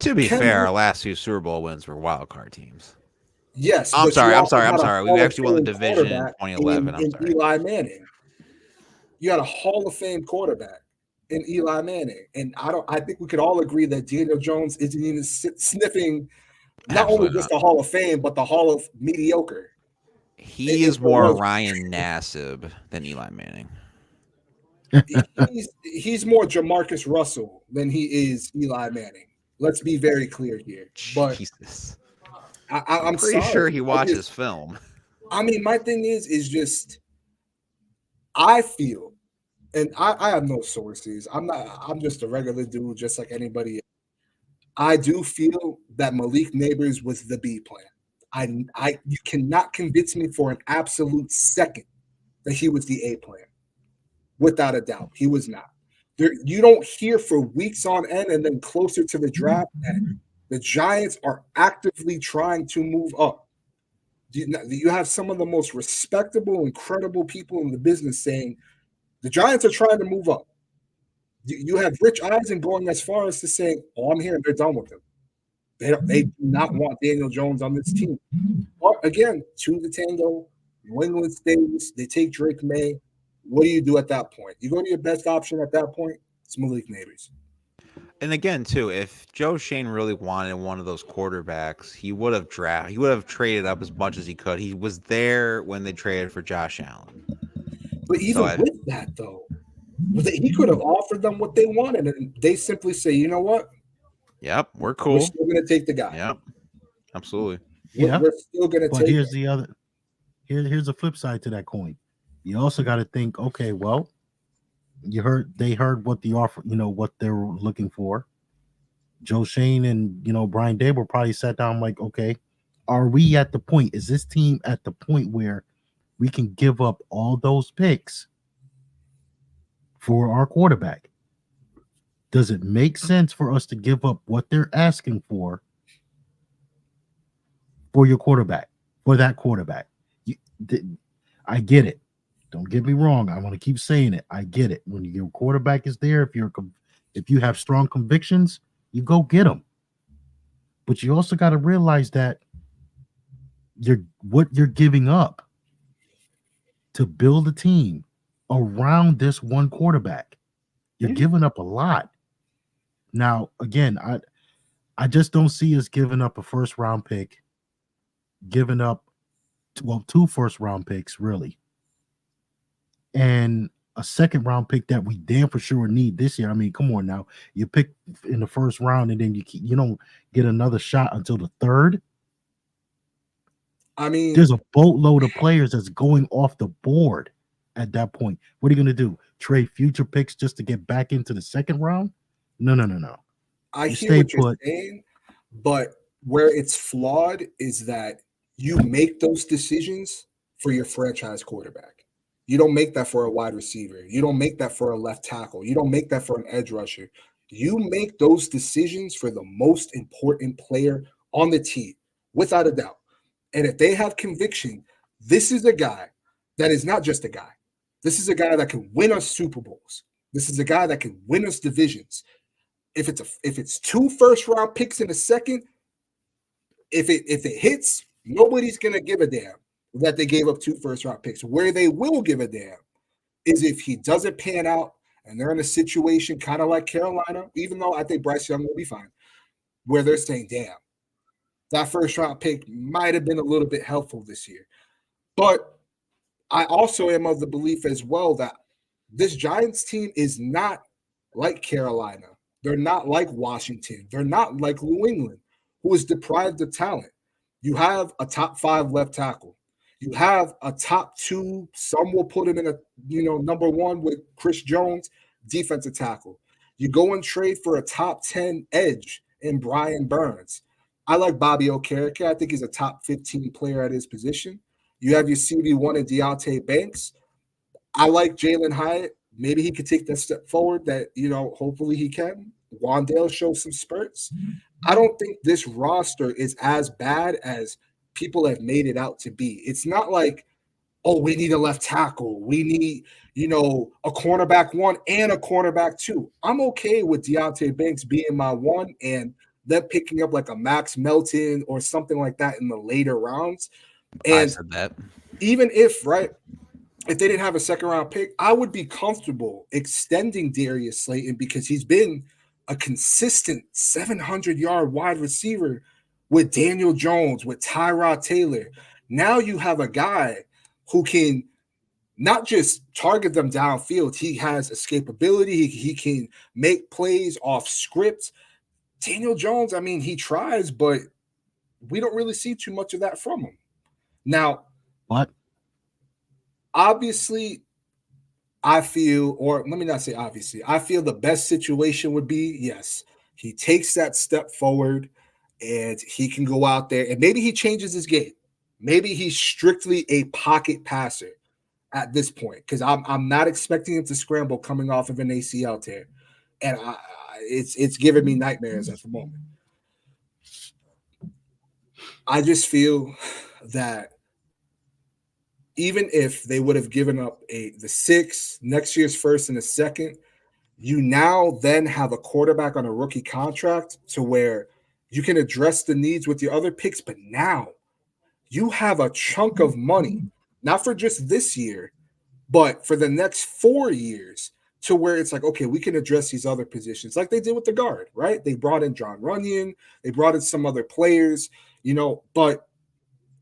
To be fair, our last 2 Super Bowl wins were wild card teams. Yes. I'm sorry. We actually won the division in 2011. In Eli Manning. You had a Hall of Fame quarterback in Eli Manning. And I think we could all agree that Daniel Jones isn't even sniffing not only just the Hall of Fame, but the Hall of mediocre. He is more Ryan Nassib than Eli Manning. He's more Jamarcus Russell than he is Eli Manning. Let's be very clear here. But Jesus. I'm pretty sure he watches film. I mean, my thing is just I feel, and I have no sources. I'm just a regular dude, just like anybody else. I do feel that Malik Neighbors was the B plan. You cannot convince me for an absolute second that he was the A plan. Without a doubt, he was not. You don't hear for weeks on end, and then closer to the draft that the Giants are actively trying to move up. You have some of the most respectable, incredible people in the business saying the Giants are trying to move up. You have Rich Eisen going as far as to say, "Oh, I'm here. They're done with him. They do not want Daniel Jones on this team." But again, to the tango, New England stays. They take Drake May. What do you do at that point? You go to your best option at that point. It's Malik Nabers. And again, too, if Joe Shane really wanted one of those quarterbacks, he would have traded up as much as he could. He was there when they traded for Josh Allen. But even with that, though, he could have offered them what they wanted, and they simply say, "You know what? Yep, we're cool. We're still going to take the guy." Yep, absolutely. We're still going to take. But here's the other. Here's the flip side to that coin. You also got to think, okay, well, they heard what the offer, what they were looking for. Joe Shane and Brian Dable probably sat down like, okay, are we at the point? Is this team at the point where we can give up all those picks for our quarterback? Does it make sense for us to give up what they're asking for your quarterback, for that quarterback? I get it. Don't get me wrong. I want to keep saying it. I get it. When your quarterback is there, if you have strong convictions, you go get them. But you also got to realize that what you're giving up to build a team around this one quarterback. You're giving up a lot. Now, again, I just don't see us giving up a first-round pick, giving up, 2 first-round picks, really, and a second-round pick that we damn for sure need this year. I mean, come on now. You pick in the first round, and then you don't get another shot until the third. I mean, there's a boatload of players that's going off the board at that point. What are you going to do? Trade future picks just to get back into the second round? No. I hear what you're saying, but where it's flawed is that you make those decisions for your franchise quarterback. You don't make that for a wide receiver. You don't make that for a left tackle. You don't make that for an edge rusher. You make those decisions for the most important player on the team, without a doubt. And if they have conviction, this is a guy that is not just a guy. This is a guy that can win us Super Bowls. This is a guy that can win us divisions. If it's 2 first-round picks in a second, if it hits, nobody's gonna give a damn that they gave up 2 first-round picks. Where they will give a damn is if he doesn't pan out and they're in a situation kind of like Carolina, even though I think Bryce Young will be fine, where they're saying, damn, that first-round pick might have been a little bit helpful this year. But I also am of the belief as well that this Giants team is not like Carolina. They're not like Washington. They're not like New England, who is deprived of talent. You have a top 5 left tackle. You have a top 2. Some will put him in a number 1 with Chris Jones, defensive tackle. You go and trade for a top 10 edge in Brian Burns. I like Bobby Okereke. I think he's a top 15 player at his position. You have your CB1 and Deontay Banks. I like Jalen Hyatt. Maybe he could take that step forward that, hopefully he can. Wandale shows some spurts. I don't think this roster is as bad as people have made it out to be. It's not like, oh, we need a left tackle. We need, a cornerback 1 and a cornerback 2. I'm okay with Deontay Banks being my 1 and them picking up like a Max Melton or something like that in the later rounds. And I said that. Even if they didn't have a second-round pick, I would be comfortable extending Darius Slayton because he's been a consistent 700-yard wide receiver with Daniel Jones, with Tyrod Taylor. Now you have a guy who can not just target them downfield. He has escapability. He can make plays off script. Daniel Jones, I mean, he tries, but we don't really see too much of that from him. Now, what? Obviously, I feel, or let me not say obviously, I feel the best situation would be, yes, he takes that step forward and he can go out there and maybe he changes his game. Maybe he's strictly a pocket passer at this point because I'm not expecting him to scramble coming off of an ACL tear, and it's giving me nightmares at the moment. I just feel that even if they would have given up the 6 next year's first and the second, you now then have a quarterback on a rookie contract to where you can address the needs with your other picks, but now you have a chunk of money, not for just this year, but for the next 4 years to where it's like, okay, we can address these other positions like they did with the guard, right? They brought in John Runyon, they brought in some other players, but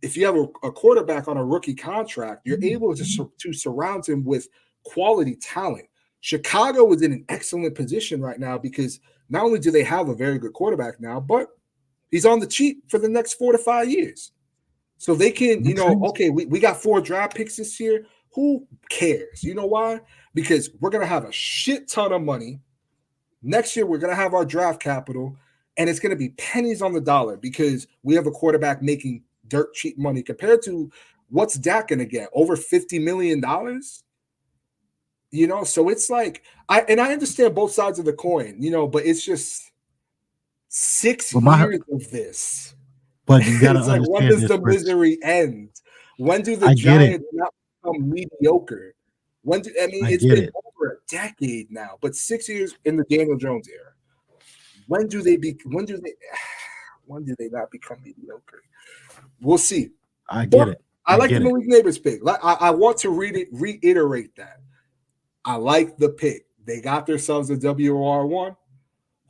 if you have a quarterback on a rookie contract, you're able to surround him with quality talent. Chicago is in an excellent position right now because not only do they have a very good quarterback now, but he's on the cheap for the next 4 to 5 years. So they can, okay, we got 4 draft picks this year. Who cares? You know why? Because we're going to have a shit ton of money. Next year, we're going to have our draft capital, and it's going to be pennies on the dollar because we have a quarterback making dirt cheap money compared to what's Dak going to get? Over $50 million? So it's like, I understand both sides of the coin, but it's just 6 years of this. But you got to it's like, understand when does this, the Chris. misery end? When do the Giants not become mediocre? It's been over a decade now, but 6 years in the Daniel Jones era. When do they not become mediocre? We'll see. I get it. I like the Malik Neighbors pick. I want to reiterate that. I like the pick. They got themselves a WR1.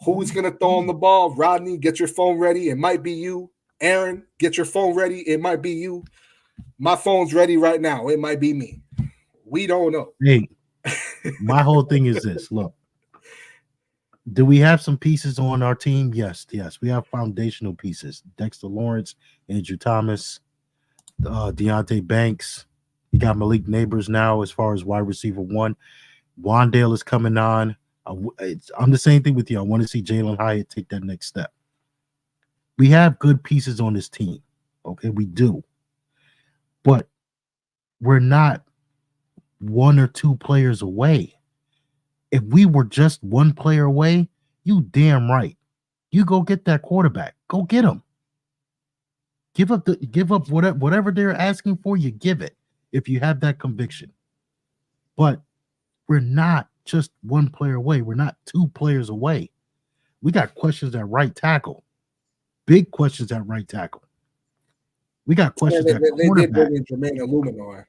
Who's going to throw on the ball? Rodney, get your phone ready. It might be you. Aaron, get your phone ready. It might be you. My phone's ready right now. It might be me. We don't know. Hey, my whole thing is this. Look, do we have some pieces on our team? Yes. We have foundational pieces. Dexter Lawrence, Andrew Thomas, Deontay Banks. You got Malik Neighbors now as far as wide receiver 1. Wandale is coming on. I'm the same thing with you. I want to see Jalen Hyatt take that next step. We have good pieces on this team. Okay, we do. But we're not 1 or 2 players away. If we were just 1 player away, you damn right. You go get that quarterback. Go get him. Give up whatever they're asking for, you give it if you have that conviction. But we're not just 1 player away. We're not 2 players away. We got questions at right tackle. Big questions at right tackle. We got questions at quarterback. They did bring in Jermaine Illuminor.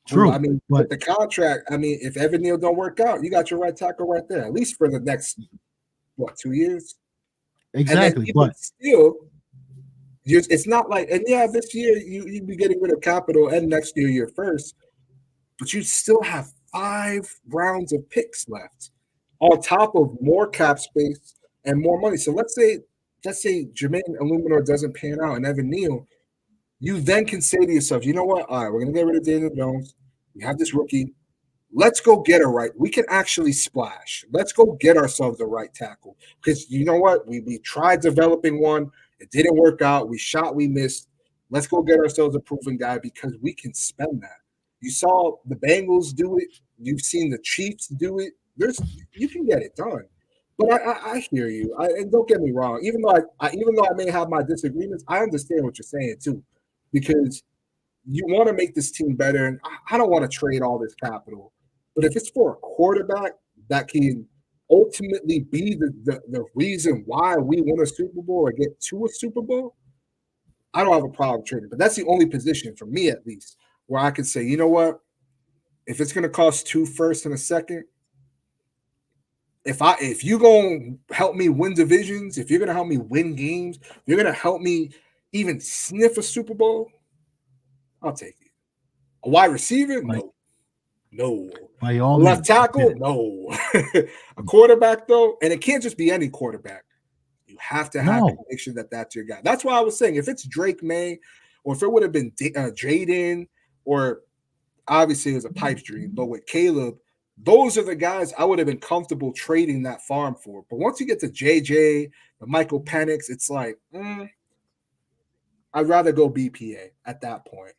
True. But the contract, if Evan Neal don't work out, you got your right tackle right there, at least for the next, 2 years? Exactly. But still, it's not like, and yeah, this year you'd be getting rid of capital, and next year you're first, but you still have 5 rounds of picks left on top of more cap space and more money. So let's say Jermaine Illuminor doesn't pan out and Evan Neal, you then can say to yourself, you know what? All right, we're going to get rid of Daniel Jones. We have this rookie. Let's go get a right. We can actually splash. Let's go get ourselves a right tackle. Because you know what? We tried developing one. It didn't work out. We shot, we missed. Let's go get ourselves a proven guy because we can spend that. You saw the Bengals do it. You've seen the Chiefs do it. You can get it done. But I hear you. And don't get me wrong. Even though I may have my disagreements, I understand what you're saying too, because you want to make this team better. And I don't want to trade all this capital. But if it's for a quarterback that can ultimately be the reason why we win a Super Bowl or get to a Super Bowl, I don't have a problem trading. But that's the only position for me, at least, where I could say, you know what? If it's going to cost 2 firsts and a second, if you're going to help me win divisions, if you're going to help me win games, if you're going to help me even sniff a Super Bowl, I'll take it. A wide receiver? No. By all left tackle? No. A quarterback, though, and it can't just be any quarterback. You have to have conviction that that's your guy. That's why I was saying if it's Drake May or if it would have been Jaden or obviously it was a pipe dream, but with Caleb, those are the guys I would have been comfortable trading that farm for. But once you get to JJ, the Michael Penix, it's like, I'd rather go BPA at that point.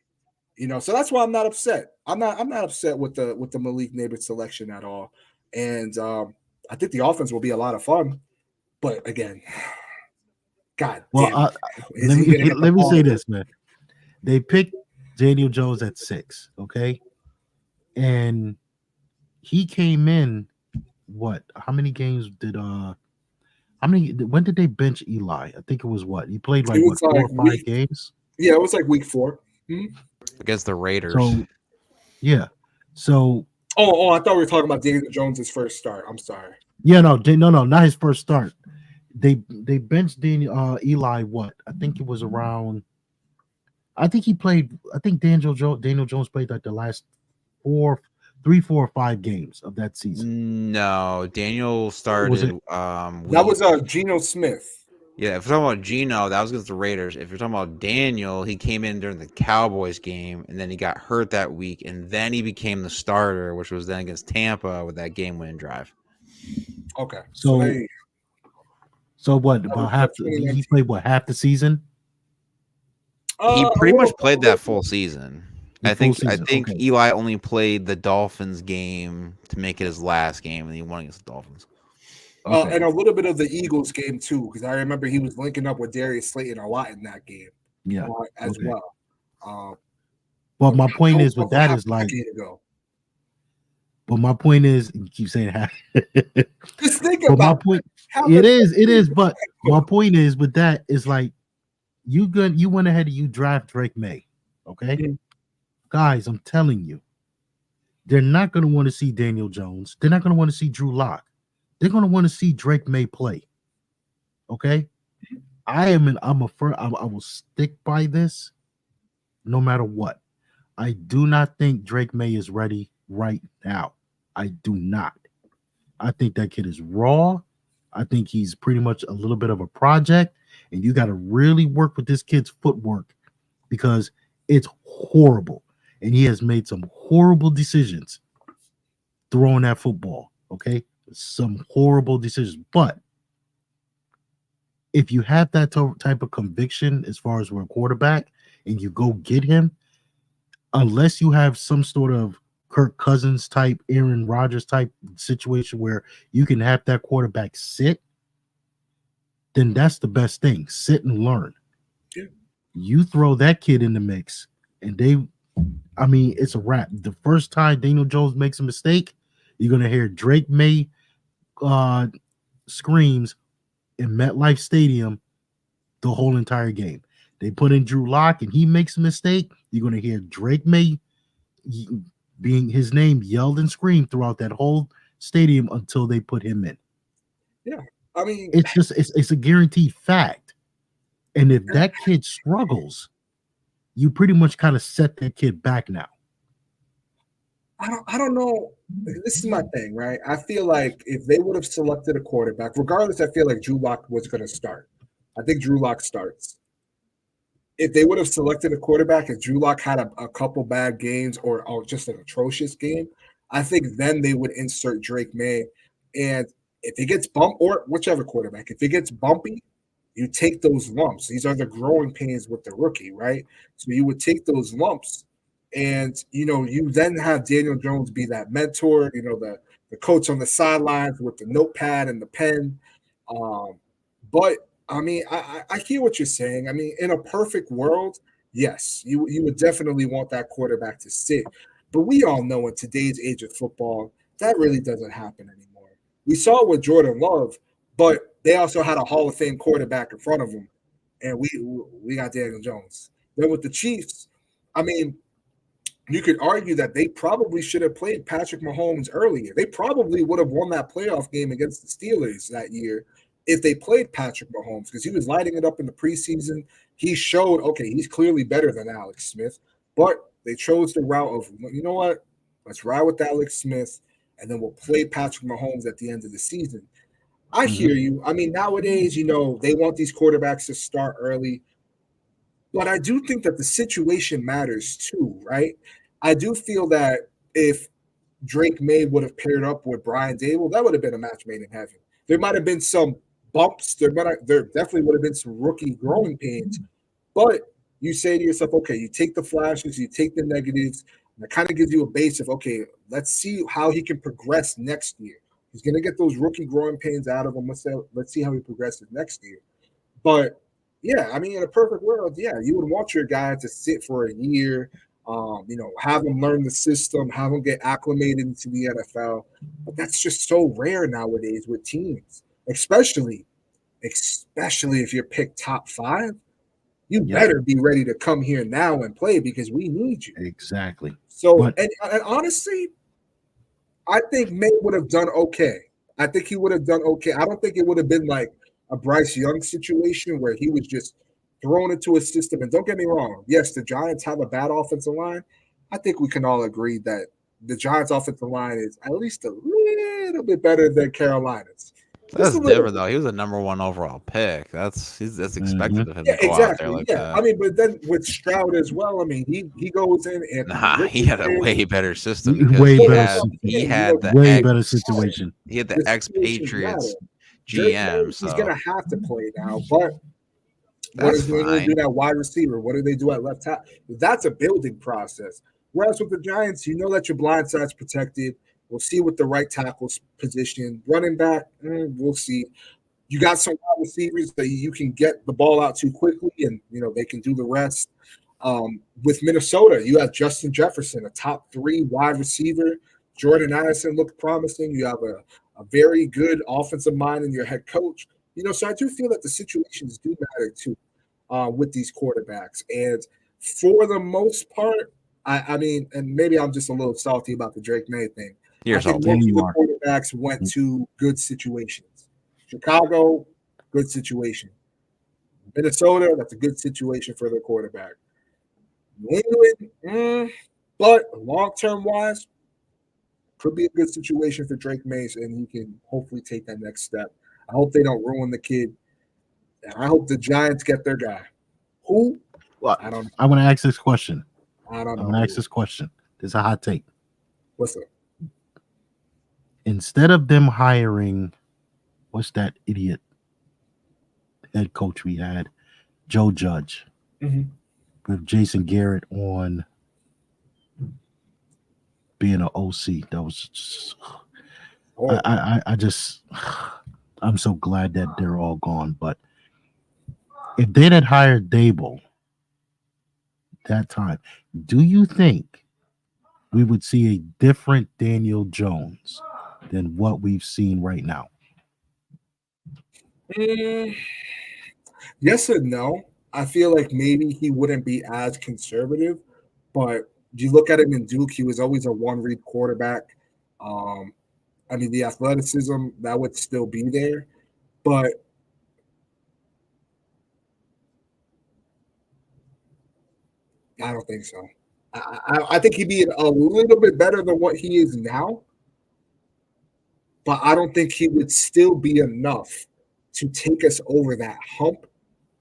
So that's why I'm not upset. I'm not upset with the Malik Neighbors selection at all. And I think the offense will be a lot of fun. But again, God damn, let me say this, man. They picked Daniel Jones at 6, okay? And he came in what? How many games did when did they bench Eli? I think it was what? He played like 4 or 5 games? Yeah, it was like week 4. Against the Raiders. So yeah. So I thought we were talking about Daniel Jones's first start. I'm sorry. Yeah, no, not his first start. They benched Eli what? I think it was around I think Daniel Jones played like the last 4 or 5 games of that season. No, Daniel started. That was Geno Smith. Yeah, if we're talking about Geno, that was against the Raiders. If you're talking about Daniel, he came in during the Cowboys game, and then he got hurt that week, and then he became the starter, which was then against Tampa with that game-winning drive. Okay, so what? About half? He played what? Half the season? He pretty much played that full season. I think okay. Eli only played the Dolphins game to make it his last game, and he won against the Dolphins. Okay. And a little bit of the Eagles game too, because I remember he was linking up with Darius Slayton a lot in that game. Yeah, as well. But my point is with that is like. But my point is, you keep saying half. Just think about my point. It is. But my point is with that is like you went ahead and you draft Drake May, okay? Mm-hmm. Guys, I'm telling you, they're not going to want to see Daniel Jones. They're not going to want to see Drew Lock. They're going to want to see Drake May play. Okay, I will stick by this, no matter what. I do not think Drake May is ready right now. I do not. I think that kid is raw. I think he's pretty much a little bit of a project, and you got to really work with this kid's footwork because it's horrible, and he has made some horrible decisions throwing that football. Okay. Some horrible decisions, but if you have that type of conviction as far as we're a quarterback and you go get him, unless you have some sort of Kirk Cousins type, Aaron Rodgers type situation where you can have that quarterback sit, then that's the best thing. Sit and learn. Yeah. You throw that kid in the mix and it's a wrap. The first time Daniel Jones makes a mistake, you're going to hear Drake May screams in MetLife Stadium the whole entire game. They put in Drew Lock and he makes a mistake, you're going to hear Drake May being his name yelled and screamed throughout that whole stadium until they put him in. Yeah, I mean, it's a guaranteed fact. And if that kid struggles, you pretty much kind of set that kid back now. I don't know. This is my thing, right? I feel like if they would have selected a quarterback, regardless, I feel like Drew Lock was going to start. I think Drew Lock starts. If they would have selected a quarterback, if Drew Lock had a couple bad games or just an atrocious game, I think then they would insert Drake May. And if it gets bumped, or whichever quarterback, if it gets bumpy, you take those lumps. These are the growing pains with the rookie, right? So you would take those lumps. And, you then have Daniel Jones be that mentor, the coach on the sidelines with the notepad and the pen. But, I mean, I hear what you're saying. I mean, in a perfect world, yes, you would definitely want that quarterback to sit. But we all know in today's age of football, that really doesn't happen anymore. We saw it with Jordan Love, but they also had a Hall of Fame quarterback in front of them, and we got Daniel Jones. Then with the Chiefs, I mean, you could argue that they probably should have played Patrick Mahomes earlier. They probably would have won that playoff game against the Steelers that year if they played Patrick Mahomes because he was lighting it up in the preseason. He showed, okay, he's clearly better than Alex Smith, but they chose the route of, you know what, let's ride with Alex Smith, and then we'll play Patrick Mahomes at the end of the season. I hear you. I mean, nowadays, they want these quarterbacks to start early. But I do think that the situation matters too, right? I do feel that if Drake May would have paired up with Brian Dable, that would have been a match made in heaven. There might have been some bumps. There definitely would have been some rookie growing pains. But you say to yourself, okay, you take the flashes, you take the negatives, and it kind of gives you a base of, okay, let's see how he can progress next year. He's going to get those rookie growing pains out of him. Let's see how he progresses next year. But yeah, I mean, in a perfect world, yeah, you would want your guy to sit for a year, have him learn the system, have him get acclimated into the NFL. But that's just so rare nowadays with teams, especially if you're picked top 5. You better be ready to come here now and play because we need you. Exactly. So, and honestly, I think May would have done okay. I think he would have done okay. I don't think it would have been like a Bryce Young situation where he was just thrown into a system. And don't get me wrong, yes, the Giants have a bad offensive line. I think we can all agree that the Giants' offensive line is at least a little bit better than Carolina's. That's different though. He was a number 1 overall pick. That's expected of him to go out there like that. I mean, but then with Stroud as well, I mean, he goes in and he had a way better system. He had the way better situation. He had the ex-Patriots GM. He's gonna have to play now, but what is he going to do at wide receiver? What do they do at left tackle? That's a building process. Whereas with the Giants, you know that your blind side's protected. We'll see what the right tackle's position. Running back, we'll see. You got some wide receivers that you can get the ball out too quickly, and they can do the rest. With Minnesota, you have Justin Jefferson, a top 3 wide receiver. Jordan Addison looked promising. You have a very good offensive mind in your head coach. So I do feel that the situations do matter too with these quarterbacks. And for the most part, I mean, and maybe I'm just a little salty about the Drake May thing. I think most of the quarterbacks went to good situations. Chicago, good situation. Minnesota, that's a good situation for their quarterback. New England, but long-term wise, could be a good situation for Drake May, and he can hopefully take that next step. I hope they don't ruin the kid. And I hope the Giants get their guy. Who? Well, I don't know. I'm going to ask this question. I don't know. I'm going to ask this question. This is a hot take. What's up? Instead of them hiring, what's that idiot head coach we had, Joe Judge, with Jason Garrett on being an OC, that was just, I'm so glad that they're all gone. But if they had hired Dable that time, do you think we would see a different Daniel Jones than what we've seen right now? Yes and no. I feel like maybe he wouldn't be as conservative, but you look at him in Duke, he was always a one-read quarterback. I mean, the athleticism, that would still be there, but I don't think so. I think he'd be a little bit better than what he is now, but I don't think he would still be enough to take us over that hump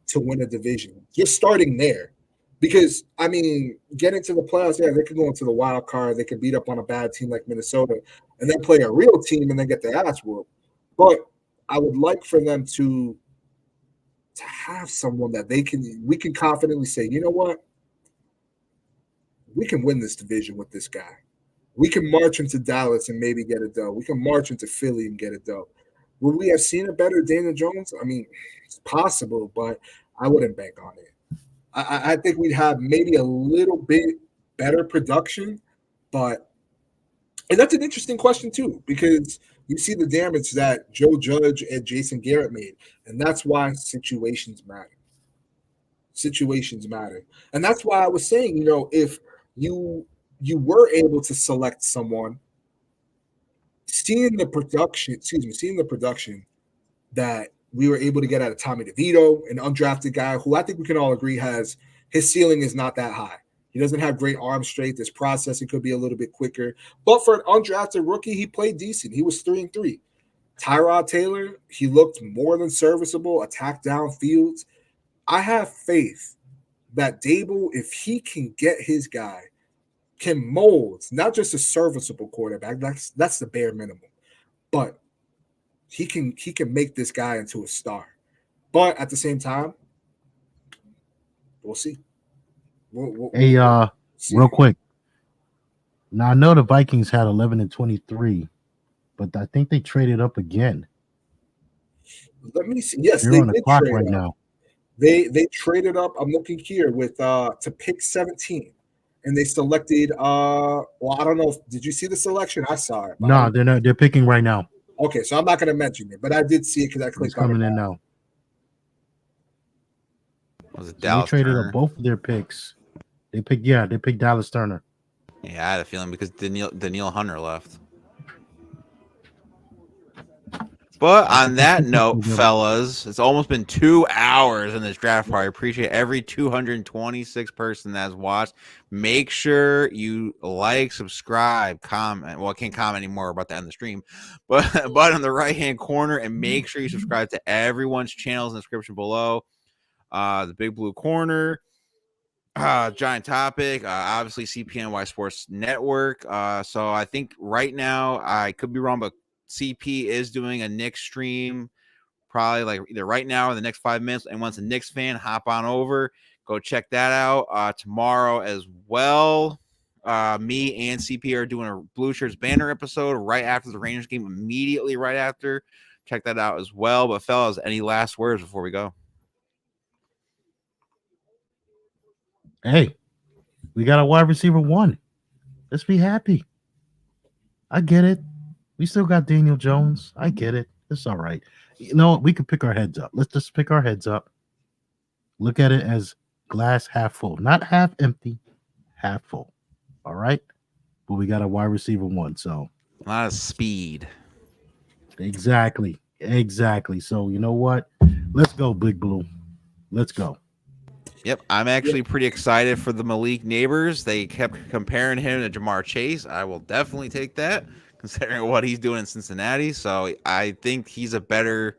to win a division. Just starting there. Because, I mean, getting to the playoffs, yeah, they could go into the wild card. They could beat up on a bad team like Minnesota and then play a real team and then get their ass whooped. But I would like for them to have someone that we can confidently say, you know what? We can win this division with this guy. We can march into Dallas and maybe get a dub. We can march into Philly and get a dub. Would we have seen a better Daniel Jones? I mean, it's possible, but I wouldn't bank on it. I think we'd have maybe a little bit better production, and that's an interesting question too, because you see the damage that Joe Judge and Jason Garrett made, and that's why situations matter. Situations matter. And that's why I was saying, if you were able to select someone, seeing the production that we were able to get out of Tommy DeVito, an undrafted guy who I think we can all agree has his ceiling is not that high. He doesn't have great arm strength. His processing could be a little bit quicker. But for an undrafted rookie, he played decent. He was 3-3. Tyrod Taylor, he looked more than serviceable, attacked downfields. I have faith that Dable, if he can get his guy, can mold not just a serviceable quarterback. That's the bare minimum. But he can make this guy into a star. But at the same time, we'll see. Hey, see. real quick. Now I know the Vikings had 11-23, but I think they traded up again. Let me see. Yes, They're they on the did clock trade right up. now. They traded up. I'm looking here with to pick 17, and they selected. Well, I don't know. Did you see the selection? I saw it. No, they're not. They're picking right now. Okay, so I'm not going to mention it, but I did see it because I It's clicked on coming it. in now. Was it So they Dallas traded Turner? up both of their picks. They picked Dallas Turner. Yeah, I had a feeling because Daniil Hunter left. But on that note, fellas, it's almost been 2 hours in this draft party. I appreciate every 226 person that's watched. Make sure you like, subscribe, comment. Well, I can't comment anymore about the end of the stream, but on the right-hand corner, and make sure you subscribe to everyone's channels in the description below. The Big Blue Corner, Giant Topic, obviously CPNY Sports Network. So I think right now, I could be wrong, but CP is doing a Knicks stream, probably like either right now or the next 5 minutes. And once a Knicks fan, hop on over, go check that out. Tomorrow as well, me and CP are doing a Blue Shirts banner episode right after the Rangers game, immediately right after. Check that out as well. But fellas, any last words before we go? Hey, we got a wide receiver 1. Let's be happy. I get it. We still got Daniel Jones. I get it. It's all right. You know, we can pick our heads up. Let's just pick our heads up. Look at it as glass half full, not half empty, half full. All right. But we got a wide receiver 1. So A lot of speed. exactly. So you know what? Let's go, Big Blue. Let's go. Yep, I'm actually pretty excited for the Malik Neighbors. They kept comparing him to Jamar Chase. I will definitely take that, considering what he's doing in Cincinnati. So I think he's going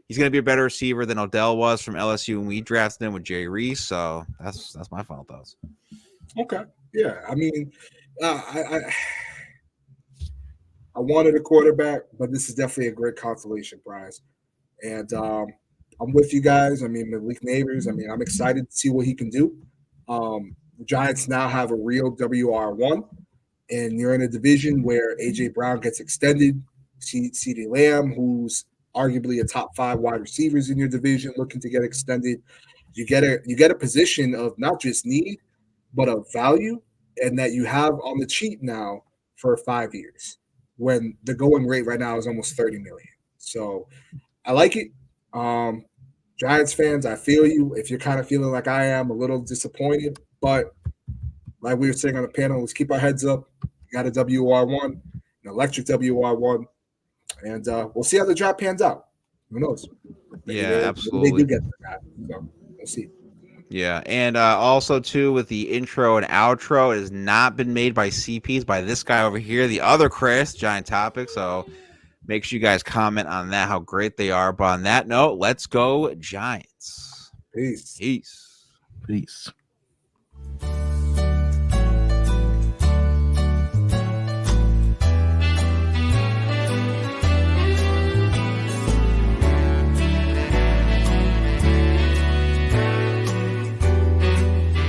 to be a better receiver than Odell was from LSU when we drafted him with Jerry Reese. So that's my final thoughts. Okay, yeah. I mean, I wanted a quarterback, but this is definitely a great consolation prize, and I'm with you guys. I mean, Malik Neighbors. I mean, I'm excited to see what he can do. The Giants now have a real WR1, and you're in a division where AJ Brown gets extended. CeeDee Lamb, who's arguably a top 5 wide receivers in your division, looking to get extended. You get a position of not just need, but of value, and that you have on the cheap now for 5 years, when the going rate right now is almost 30 million. So I like it. Giants fans, I feel you. If you're kind of feeling like I am, a little disappointed, but like we were saying on the panel, let's keep our heads up. We got a WR1, an electric WR1, and we'll see how the draft pans out. Who knows? Absolutely. They do get that. So we'll see. Yeah, and also too with the intro and outro, it has not been made by CPs, by this guy over here, the other Chris, Giant Topic. So make sure you guys comment on that, how great they are. But on that note, let's go Giants. Peace. Peace. Peace.